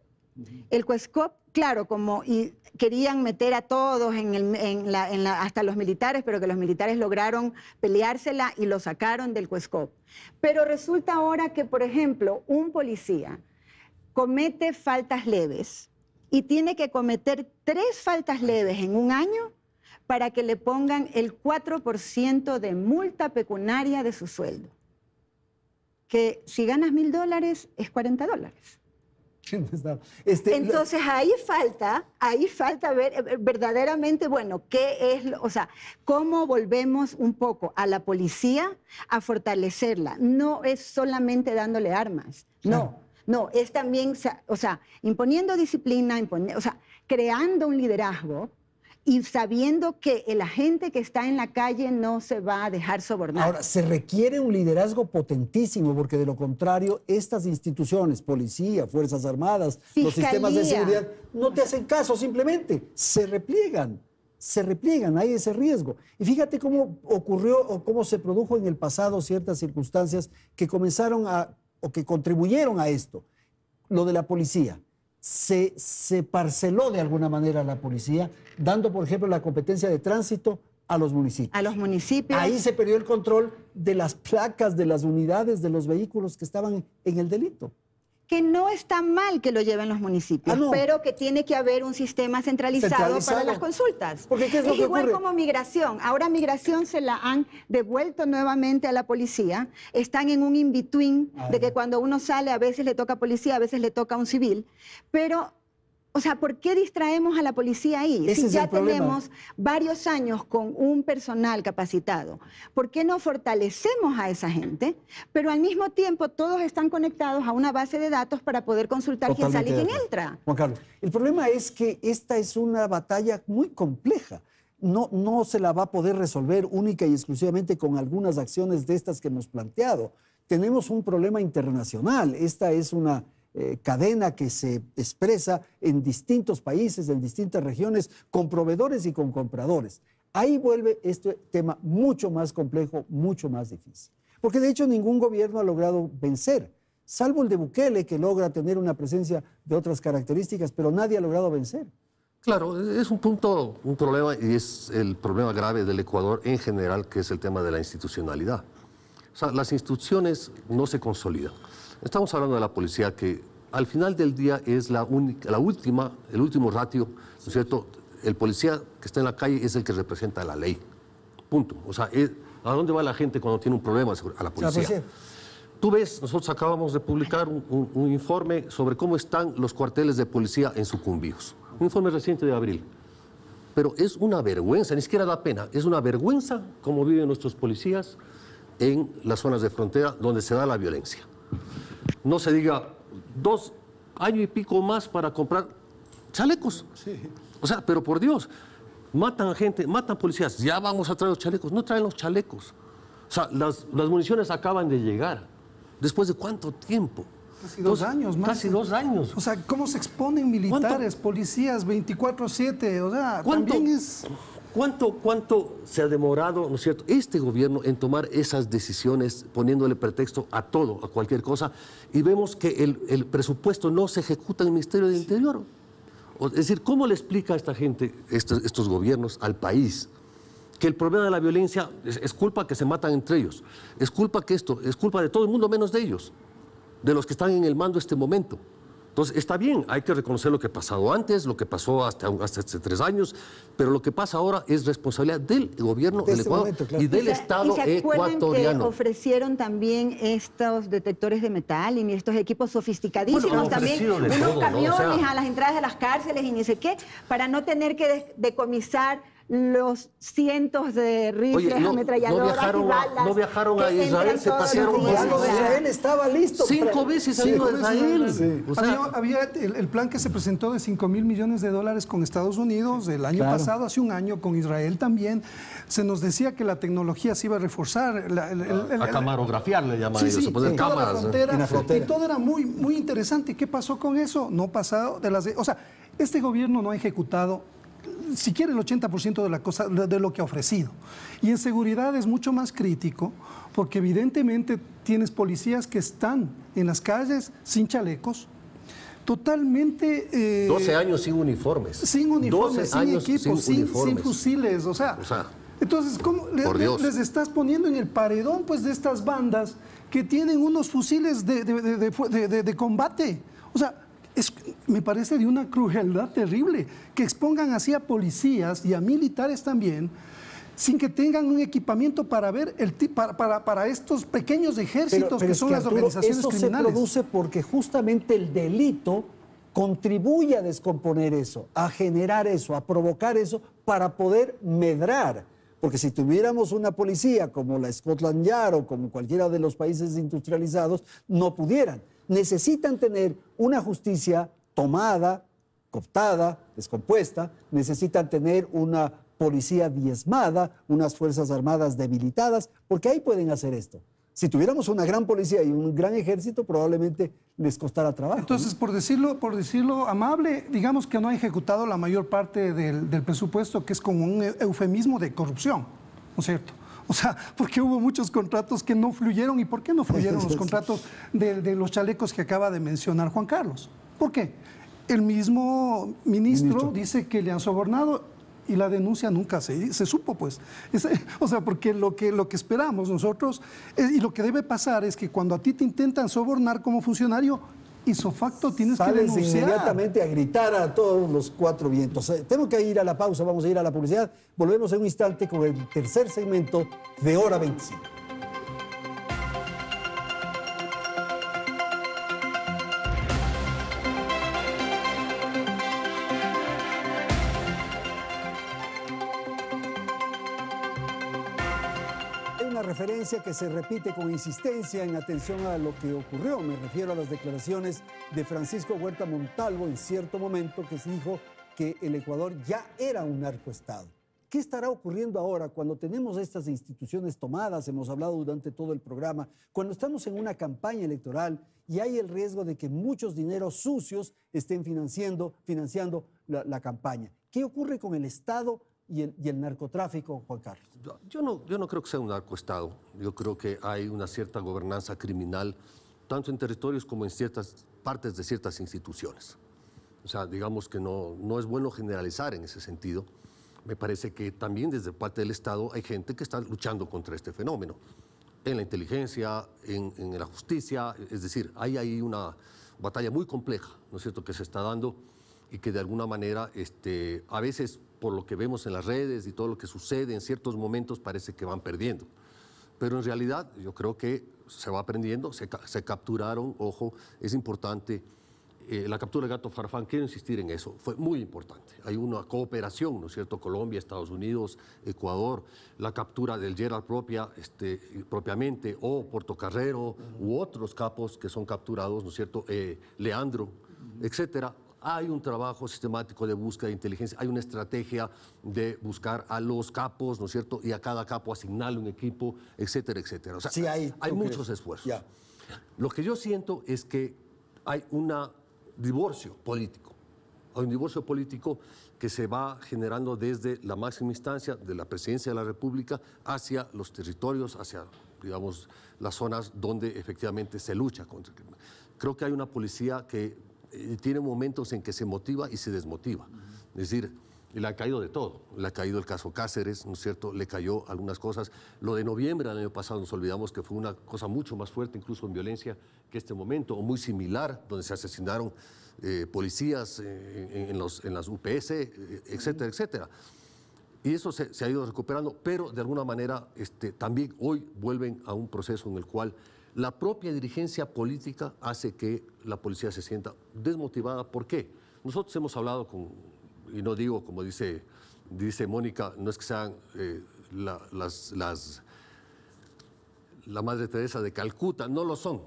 El CUESCOP, claro, querían meter a todos hasta los militares, pero que los militares lograron peleársela y lo sacaron del CUESCOP. Pero resulta ahora que, por ejemplo, un policía comete faltas leves y tiene que cometer 3 faltas leves en un año para que le pongan el 4% de multa pecuniaria de su sueldo. Que si ganas $1.000 es $40. Entonces ahí falta ver verdaderamente, bueno, qué es, o sea, cómo volvemos un poco a la policía a fortalecerla. No es solamente dándole armas, no, es también, o sea, imponiendo disciplina, o sea, creando un liderazgo y sabiendo que el agente que está en la calle no se va a dejar sobornar. Ahora, se requiere un liderazgo potentísimo, porque de lo contrario, estas instituciones, policía, Fuerzas Armadas, Fiscalía, los sistemas de seguridad, no te hacen caso, simplemente se repliegan, hay ese riesgo. Y fíjate cómo ocurrió o cómo se produjo en el pasado ciertas circunstancias que comenzaron o que contribuyeron a esto. Lo de la policía. Se parceló de alguna manera a la policía, dando, por ejemplo, la competencia de tránsito a los municipios. A los municipios. Ahí se perdió el control de las placas, de las unidades, de los vehículos que estaban en el delito. Que no está mal que lo lleven los municipios, pero que tiene que haber un sistema centralizado para las consultas. Porque ¿qué es lo que igual ocurre? Como migración. Ahora migración se la han devuelto nuevamente a la policía. Están en un in-between de que cuando uno sale a veces le toca policía, a veces le toca un civil. Pero, o sea, ¿por qué distraemos a la policía ahí? Si ya tenemos varios años con un personal capacitado, ¿por qué no fortalecemos a esa gente? Pero al mismo tiempo todos están conectados a una base de datos para poder consultar quién sale y quién entra. Juan Carlos, el problema es que esta es una batalla muy compleja. No se la va a poder resolver única y exclusivamente con algunas acciones de estas que hemos planteado. Tenemos un problema internacional. Esta es una cadena que se expresa en distintos países, en distintas regiones, con proveedores y con compradores. Ahí vuelve este tema mucho más complejo, mucho más difícil. Porque de hecho ningún gobierno ha logrado vencer, salvo el de Bukele, que logra tener una presencia de otras características, pero nadie ha logrado vencer. Claro, es un problema, y es el problema grave del Ecuador en general, que es el tema de la institucionalidad. O sea, las instituciones no se consolidan. Estamos hablando de la policía, que al final del día es el último ratio, ¿no es cierto?, el policía que está en la calle es el que representa la ley. Punto. O sea, ¿a dónde va la gente cuando tiene un problema? A la policía. Tú ves, nosotros acabamos de publicar un informe sobre cómo están los cuarteles de policía en Sucumbíos. Un informe reciente de abril. Pero es una vergüenza, ni siquiera da pena, es una vergüenza cómo viven nuestros policías en las zonas de frontera donde se da la violencia. No se diga 2 años y pico más para comprar chalecos. Sí. O sea, pero por Dios, matan a gente, matan policías, ya vamos a traer los chalecos, no traen los chalecos. O sea, las municiones acaban de llegar. ¿Después de cuánto tiempo? Casi 2 años más. Casi 2 años. O sea, ¿cómo se exponen militares, policías 24/7? O sea, también es... ¿Cuánto se ha demorado, ¿no es cierto?, este gobierno en tomar esas decisiones, poniéndole pretexto a todo, a cualquier cosa, y vemos que el presupuesto no se ejecuta en el Ministerio del Interior? Es decir, ¿cómo le explica a esta gente, estos gobiernos, al país, que el problema de la violencia es culpa que se matan entre ellos, es culpa que es culpa de todo el mundo menos de ellos, de los que están en el mando este momento? Entonces, está bien, hay que reconocer lo que ha pasado antes, lo que pasó hasta hace 3 años, pero lo que pasa ahora es responsabilidad del gobierno del Ecuador y del Estado ecuatoriano. Que ofrecieron también estos detectores de metal y estos equipos sofisticadísimos también, unos camiones, ¿no? O sea, a las entradas de las cárceles y ni sé qué, para no tener que decomisar los cientos de rifles, ametralladoras y balas. No viajaron a Israel, se pasearon. Israel estaba listo. 5 veces han ido a Israel. Sí. O sea, había el plan que se presentó de $5.000 millones con Estados Unidos el año pasado, hace un año, con Israel también. Se nos decía que la tecnología se iba a reforzar. A camarografiar le llaman ellos, se ponen cámaras. En la frontera. Y todo era muy, muy interesante. ¿Qué pasó con eso? No pasado de las... O sea, este gobierno no ha ejecutado siquiera el 80% de lo que ha ofrecido. Y en seguridad es mucho más crítico porque evidentemente tienes policías que están en las calles sin chalecos, totalmente... 12 años sin uniformes. Sin uniformes, sin equipos, sin fusiles, o sea entonces, ¿cómo les estás poniendo en el paredón pues, de estas bandas que tienen unos fusiles de combate? O sea, me parece de una crueldad terrible que expongan así a policías y a militares también, sin que tengan un equipamiento para ver para estos pequeños ejércitos que son las organizaciones criminales. Eso se produce porque justamente el delito contribuye a descomponer eso, a generar eso, a provocar eso para poder medrar. Porque si tuviéramos una policía como la Scotland Yard o como cualquiera de los países industrializados, no pudieran. Necesitan tener una justicia tomada, cooptada, descompuesta, necesitan tener una policía diezmada, unas fuerzas armadas debilitadas, porque ahí pueden hacer esto. Si tuviéramos una gran policía y un gran ejército, probablemente les costara trabajo. Entonces, ¿no? por decirlo amable, digamos que no ha ejecutado la mayor parte del presupuesto, que es como un eufemismo de corrupción, ¿no es cierto? O sea, porque hubo muchos contratos que no fluyeron. ¿Y por qué no fluyeron los contratos de los chalecos que acaba de mencionar Juan Carlos? ¿Por qué? El mismo ministro dice que le han sobornado y la denuncia nunca se supo, pues. O sea, porque lo que esperamos nosotros, y lo que debe pasar es que cuando a ti te intentan sobornar como funcionario, ipso facto tienes que denunciar. Sales inmediatamente a gritar a todos los 4 vientos. Tengo que ir a la pausa, vamos a ir a la publicidad. Volvemos en un instante con el tercer segmento de Hora 25. Referencia que se repite con insistencia en atención a lo que ocurrió. Me refiero a las declaraciones de Francisco Huerta Montalvo en cierto momento, que se dijo que el Ecuador ya era un narcoestado. ¿Qué estará ocurriendo ahora cuando tenemos estas instituciones tomadas? Hemos hablado durante todo el programa, cuando estamos en una campaña electoral y hay el riesgo de que muchos dineros sucios estén financiando la campaña. ¿Qué ocurre con el Estado y el narcotráfico, Juan Carlos? Yo no creo que sea un narcoestado. Yo creo que hay una cierta gobernanza criminal, tanto en territorios como en ciertas partes de ciertas instituciones. O sea, digamos que no es bueno generalizar en ese sentido. Me parece que también desde parte del Estado hay gente que está luchando contra este fenómeno. En la inteligencia, en la justicia, es decir, hay ahí una batalla muy compleja, ¿no es cierto?, que se está dando y que de alguna manera a veces por lo que vemos en las redes y todo lo que sucede en ciertos momentos parece que van perdiendo. Pero en realidad yo creo que se va aprendiendo, se capturaron, ojo, es importante. La captura del gato Farfán, quiero insistir en eso, fue muy importante. Hay una cooperación, ¿no es cierto? Colombia, Estados Unidos, Ecuador, la captura del Gerald propiamente, o Portocarrero, u otros capos que son capturados, ¿no es cierto? Leandro, etcétera. Hay un trabajo sistemático de búsqueda de inteligencia, hay una estrategia de buscar a los capos, ¿no es cierto? Y a cada capo asignarle un equipo, etcétera, etcétera. O sea, sí, hay muchos esfuerzos. Ya. Lo que yo siento es que hay un divorcio político. Hay un divorcio político que se va generando desde la máxima instancia de la presidencia de la República hacia los territorios, hacia, digamos, las zonas donde efectivamente se lucha contra el crimen. Creo que hay una policía que tiene momentos en que se motiva y se desmotiva. Es decir, le ha caído de todo. Le ha caído el caso Cáceres, ¿no es cierto? Le cayó algunas cosas. Lo de noviembre del año pasado nos olvidamos que fue una cosa mucho más fuerte, incluso en violencia, que este momento, o muy similar, donde se asesinaron policías en las UPS, etcétera, etcétera. Y eso se ha ido recuperando, pero de alguna manera también hoy vuelven a un proceso en el cual la propia dirigencia política hace que la policía se sienta desmotivada. ¿Por qué? Nosotros hemos hablado con, y no digo como dice Mónica, no es que sean la Madre Teresa de Calcuta, no lo son.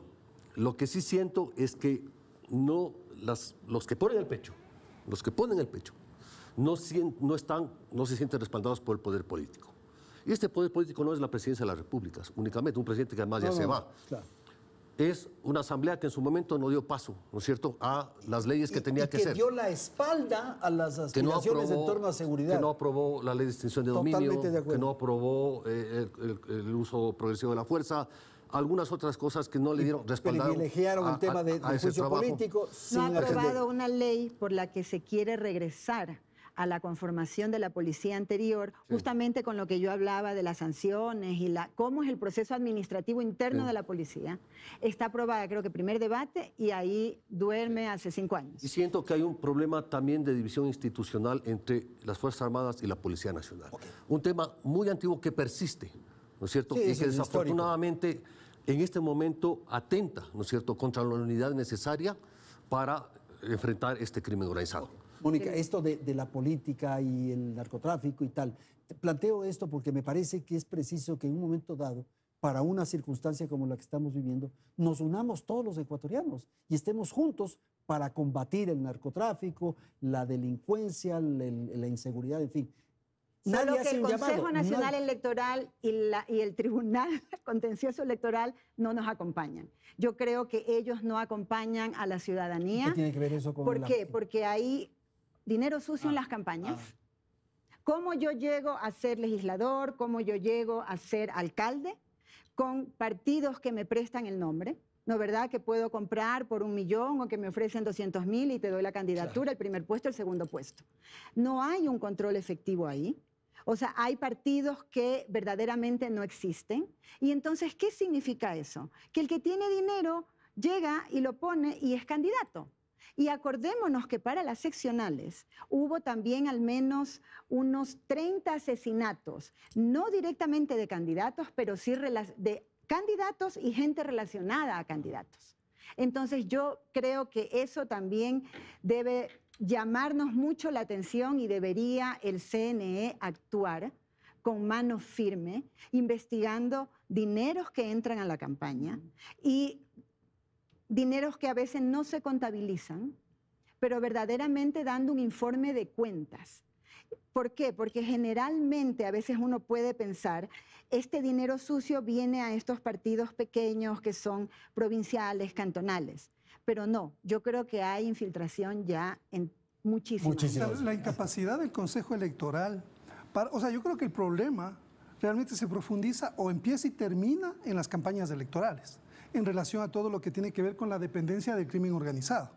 Lo que sí siento es que los que ponen el pecho, no se sienten respaldados por el poder político. Y este poder político no es la presidencia de las repúblicas, únicamente un presidente que además ya se va. Claro. Es una asamblea que en su momento no dio paso, ¿no es cierto?, a las leyes que tenía que ser. Que dio la espalda a las aspiraciones en torno a seguridad. Que no aprobó la ley de extinción de dominio, que no aprobó el uso progresivo de la fuerza, algunas otras cosas que no le dieron respaldo. Privilegiaron el tema del juicio político. No ha aprobado una ley por la que se quiere regresar a la conformación de la policía anterior, justamente con lo que yo hablaba de las sanciones y cómo es el proceso administrativo interno de la policía. Está aprobada, creo que primer debate, y ahí duerme hace 5 años. Y siento que hay un problema también de división institucional entre las Fuerzas Armadas y la Policía Nacional. Un tema muy antiguo que persiste, ¿no es cierto? Y que desafortunadamente en este momento atenta, ¿no es cierto?, contra la unidad necesaria para enfrentar este crimen organizado. Mónica, esto de la política y el narcotráfico y tal, te planteo esto porque me parece que es preciso que en un momento dado, para una circunstancia como la que estamos viviendo, nos unamos todos los ecuatorianos y estemos juntos para combatir el narcotráfico, la delincuencia, la inseguridad, en fin. Solo que el Consejo Nacional Electoral y el Tribunal Contencioso Electoral no nos acompañan. Yo creo que ellos no acompañan a la ciudadanía. ¿Qué tiene que ver eso con ¿Por qué? Porque hay dinero sucio en las campañas. ¿Cómo yo llego a ser legislador? ¿Cómo yo llego a ser alcalde? Con partidos que me prestan el nombre. ¿No es verdad? Que puedo comprar por 1 millón o que me ofrecen 200.000 y te doy la candidatura, el primer puesto, el segundo puesto. No hay un control efectivo ahí. O sea, hay partidos que verdaderamente no existen. Y entonces, ¿qué significa eso? Que el que tiene dinero llega y lo pone y es candidato. Y acordémonos que para las seccionales hubo también al menos unos 30 asesinatos, no directamente de candidatos, pero sí de candidatos y gente relacionada a candidatos. Entonces yo creo que eso también debe llamarnos mucho la atención y debería el CNE actuar con mano firme, investigando dineros que entran a la campaña y dineros que a veces no se contabilizan, pero verdaderamente dando un informe de cuentas. ¿Por qué? Porque generalmente a veces uno puede pensar, este dinero sucio viene a estos partidos pequeños que son provinciales, cantonales, pero no, yo creo que hay infiltración ya en muchísimas. La incapacidad del Consejo Electoral, o sea, yo creo que el problema realmente se profundiza o empieza y termina en las campañas electorales, en relación a todo lo que tiene que ver con la dependencia del crimen organizado.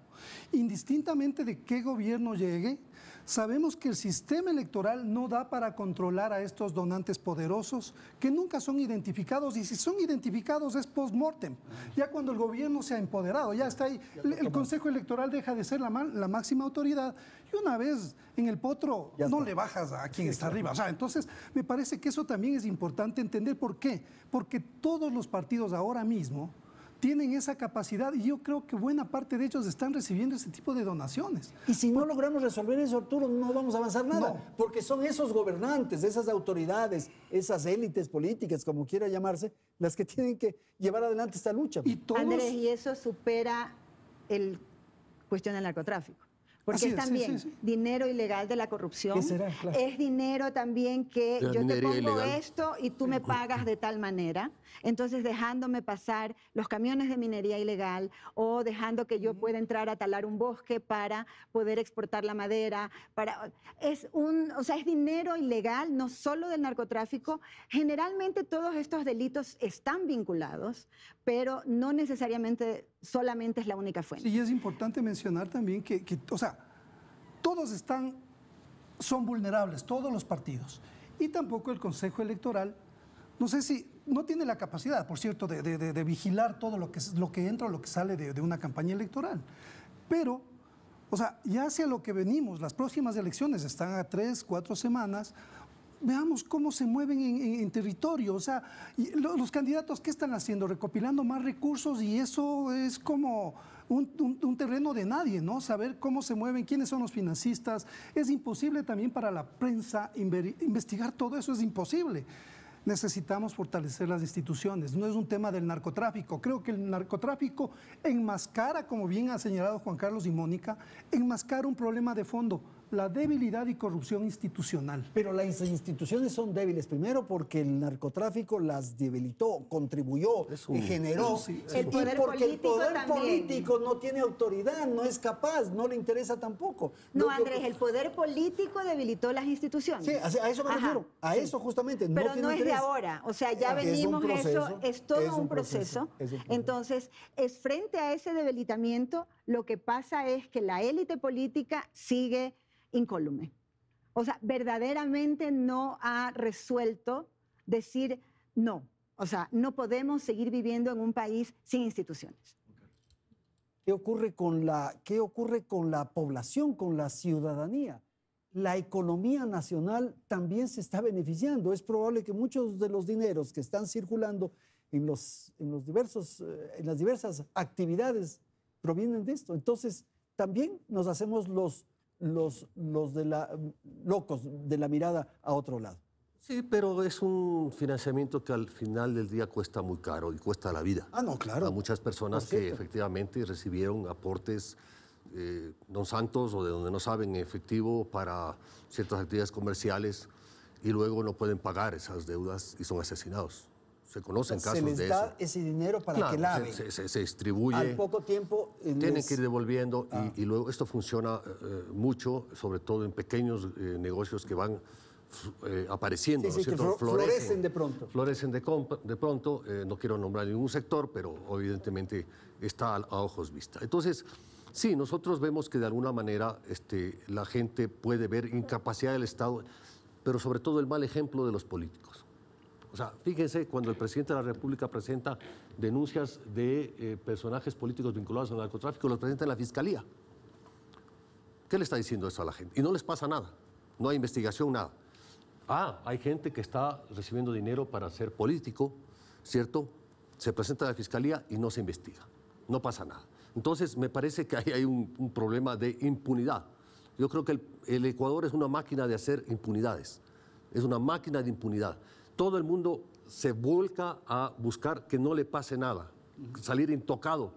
Indistintamente de qué gobierno llegue, sabemos que el sistema electoral no da para controlar a estos donantes poderosos que nunca son identificados, y si son identificados es post-mortem, ya cuando el gobierno se ha empoderado, ya está ahí, el Consejo Electoral deja de ser la máxima autoridad, y una vez en el potro no le bajas a quien está arriba. O sea, entonces me parece que eso también es importante entender. ¿Por qué? Porque todos los partidos ahora mismo tienen esa capacidad, y yo creo que buena parte de ellos están recibiendo ese tipo de donaciones. Y si no logramos resolver eso, Arturo, no vamos a avanzar nada, porque son esos gobernantes, esas autoridades, esas élites políticas, como quiera llamarse, las que tienen que llevar adelante esta lucha. Y Andrés, y eso supera el cuestión del narcotráfico. Porque es también dinero ilegal de la corrupción. ¿Qué será? Claro. Es dinero también que yo te pongo ilegal. Esto y tú me pagas de tal manera. Entonces, dejándome pasar los camiones de minería ilegal, o dejando que yo pueda entrar a talar un bosque para poder exportar la madera. Es dinero ilegal, no solo del narcotráfico. Generalmente todos estos delitos están vinculados, pero no necesariamente solamente es la única fuente. Sí, y es importante mencionar también que todos son vulnerables, todos los partidos. Y tampoco el Consejo Electoral, no sé si, no tiene la capacidad, por cierto, de vigilar todo lo que entra o lo que sale de una campaña electoral. Pero, ya hacia lo que venimos, las próximas elecciones están a 3, 4 semanas. Veamos cómo se mueven en territorio. Los candidatos, ¿qué están haciendo? Recopilando más recursos, y eso es como un terreno de nadie, ¿no? Saber cómo se mueven, quiénes son los financistas. Es imposible también para la prensa investigar todo eso, es imposible. Necesitamos fortalecer las instituciones. No es un tema del narcotráfico. Creo que el narcotráfico enmascara, como bien ha señalado Juan Carlos y Mónica, enmascara un problema de fondo: la debilidad y corrupción institucional. Pero las instituciones son débiles, primero porque el narcotráfico las debilitó, contribuyó, generó. El poder político no tiene autoridad, no es capaz, no le interesa tampoco. No, Andrés, el poder político debilitó las instituciones. Sí, a eso me refiero, eso justamente. Pero no es de ahora, ya venimos, es todo un proceso. Entonces, frente a ese debilitamiento, lo que pasa es que la élite política sigue incólume. Verdaderamente no ha resuelto decir no. No podemos seguir viviendo en un país sin instituciones. ¿Qué ocurre con la población, con la ciudadanía? La economía nacional también se está beneficiando. Es probable que muchos de los dineros que están circulando en las diversas actividades provienen de esto. Entonces, también nos hacemos los locos de la mirada a otro lado. Sí, pero es un financiamiento que al final del día cuesta muy caro y cuesta la vida. No, claro. A muchas personas que efectivamente recibieron aportes don santos o de donde no saben en efectivo para ciertas actividades comerciales, y luego no pueden pagar esas deudas y son asesinados. Se conocen casos de eso. Se les da ese dinero para que laven. Se distribuye. Al poco tiempo tienen que ir devolviendo y luego esto funciona mucho, sobre todo en pequeños negocios que van apareciendo, ¿no es cierto? Florecen de pronto. Florecen de pronto. No quiero nombrar ningún sector, pero evidentemente está a ojos vista. Entonces, sí, nosotros vemos que de alguna manera la gente puede ver incapacidad del Estado, pero sobre todo el mal ejemplo de los políticos. Fíjense, cuando el presidente de la República presenta denuncias de personajes políticos vinculados al narcotráfico, los presenta en la Fiscalía. ¿Qué le está diciendo eso a la gente? Y no les pasa nada, no hay investigación, nada. Hay gente que está recibiendo dinero para ser político, ¿cierto? Se presenta a la Fiscalía y no se investiga, no pasa nada. Entonces, me parece que ahí hay un problema de impunidad. Yo creo que el Ecuador es una máquina de hacer impunidades, es una máquina de impunidad. Todo el mundo se vuelca a buscar que no le pase nada, salir intocado.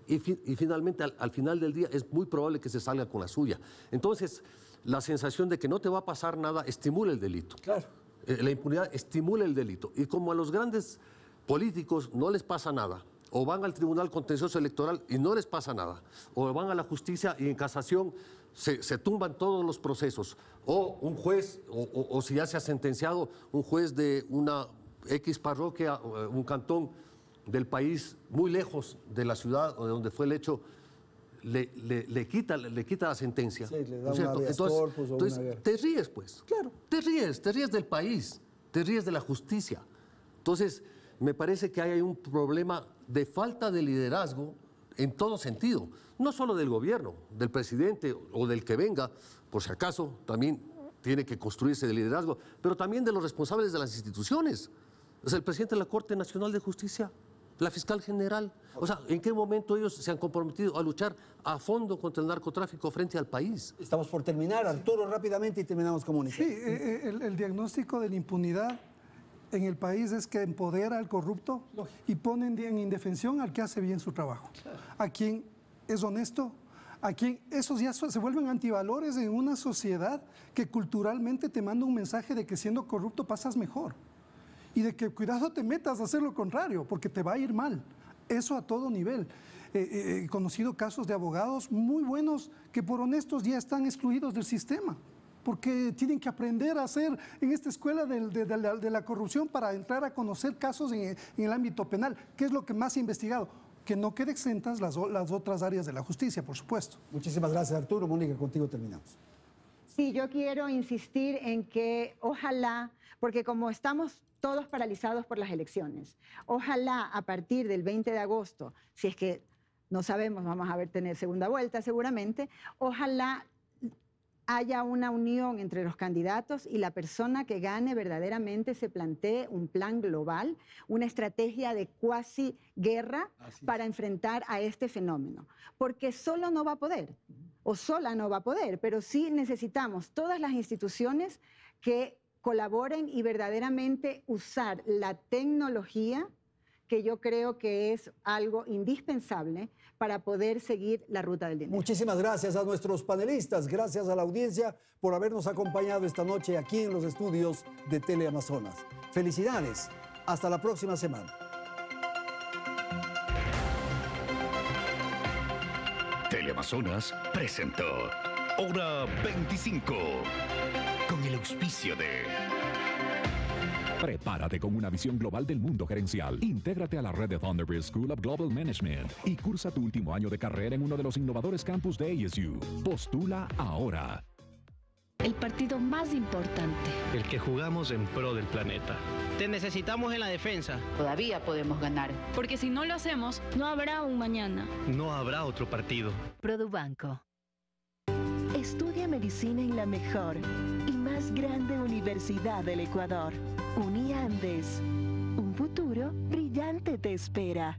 Y finalmente, al final del día, es muy probable que se salga con la suya. Entonces, la sensación de que no te va a pasar nada estimula el delito. Claro. La impunidad estimula el delito. Y como a los grandes políticos no les pasa nada, o van al Tribunal Contencioso Electoral y no les pasa nada, o van a la justicia y en casación se tumban todos los procesos, o un juez, o si ya se ha sentenciado, un juez de una X parroquia, un cantón del país muy lejos de la ciudad o de donde fue el hecho, le quita la sentencia. Sí, le da ¿no es cierto? un habeas corpus o entonces una guerra. te ríes, pues. Claro. Te ríes del país, te ríes de la justicia. Entonces, me parece que hay un problema de falta de liderazgo en todo sentido. No solo del gobierno, del presidente o del que venga, por si acaso, también tiene que construirse de liderazgo, pero también de los responsables de las instituciones. O sea, el presidente de la Corte Nacional de Justicia, la fiscal general. O sea, ¿en qué momento ellos se han comprometido a luchar a fondo contra el narcotráfico frente al país? Estamos por terminar, Arturo, rápidamente y terminamos comunicando. Sí, el diagnóstico de la impunidad en el país es que empodera al corrupto y pone en indefensión al que hace bien su trabajo. A quien es honesto, a quien esos ya se vuelven antivalores en una sociedad que culturalmente te manda un mensaje de que siendo corrupto pasas mejor. Y de que cuidado te metas a hacer lo contrario, porque te va a ir mal. Eso a todo nivel. He conocido casos de abogados muy buenos que por honestos ya están excluidos del sistema, porque tienen que aprender a hacer en esta escuela de la corrupción para entrar a conocer casos en el ámbito penal, que es lo que más he investigado. Que no quede exentas las otras áreas de la justicia, por supuesto. Muchísimas gracias, Arturo. Mónica, contigo terminamos. Sí, yo quiero insistir en que ojalá, porque como estamos todos paralizados por las elecciones, ojalá a partir del 20 de agosto, si es que no sabemos, vamos a tener segunda vuelta seguramente, ojalá haya una unión entre los candidatos y la persona que gane verdaderamente se plantee un plan global, una estrategia de cuasi guerra para enfrentar a este fenómeno. Porque solo no va a poder, o sola no va a poder, pero sí necesitamos todas las instituciones que colaboren y verdaderamente usar la tecnología, que yo creo que es algo indispensable para poder seguir la ruta del dinero. Muchísimas gracias a nuestros panelistas, gracias a la audiencia por habernos acompañado esta noche aquí en los estudios de Teleamazonas. Felicidades, hasta la próxima semana. Teleamazonas presentó Hora 25 con el auspicio de... Prepárate con una visión global del mundo gerencial. Intégrate a la red de Thunderbird School of Global Management y cursa tu último año de carrera en uno de los innovadores campus de ASU. Postula ahora. El partido más importante. El que jugamos en pro del planeta. Te necesitamos en la defensa. Todavía podemos ganar. Porque si no lo hacemos, no habrá un mañana. No habrá otro partido. Produbanco. Estudia medicina en la mejor y más grande universidad del Ecuador. Uniandes. Un futuro brillante te espera.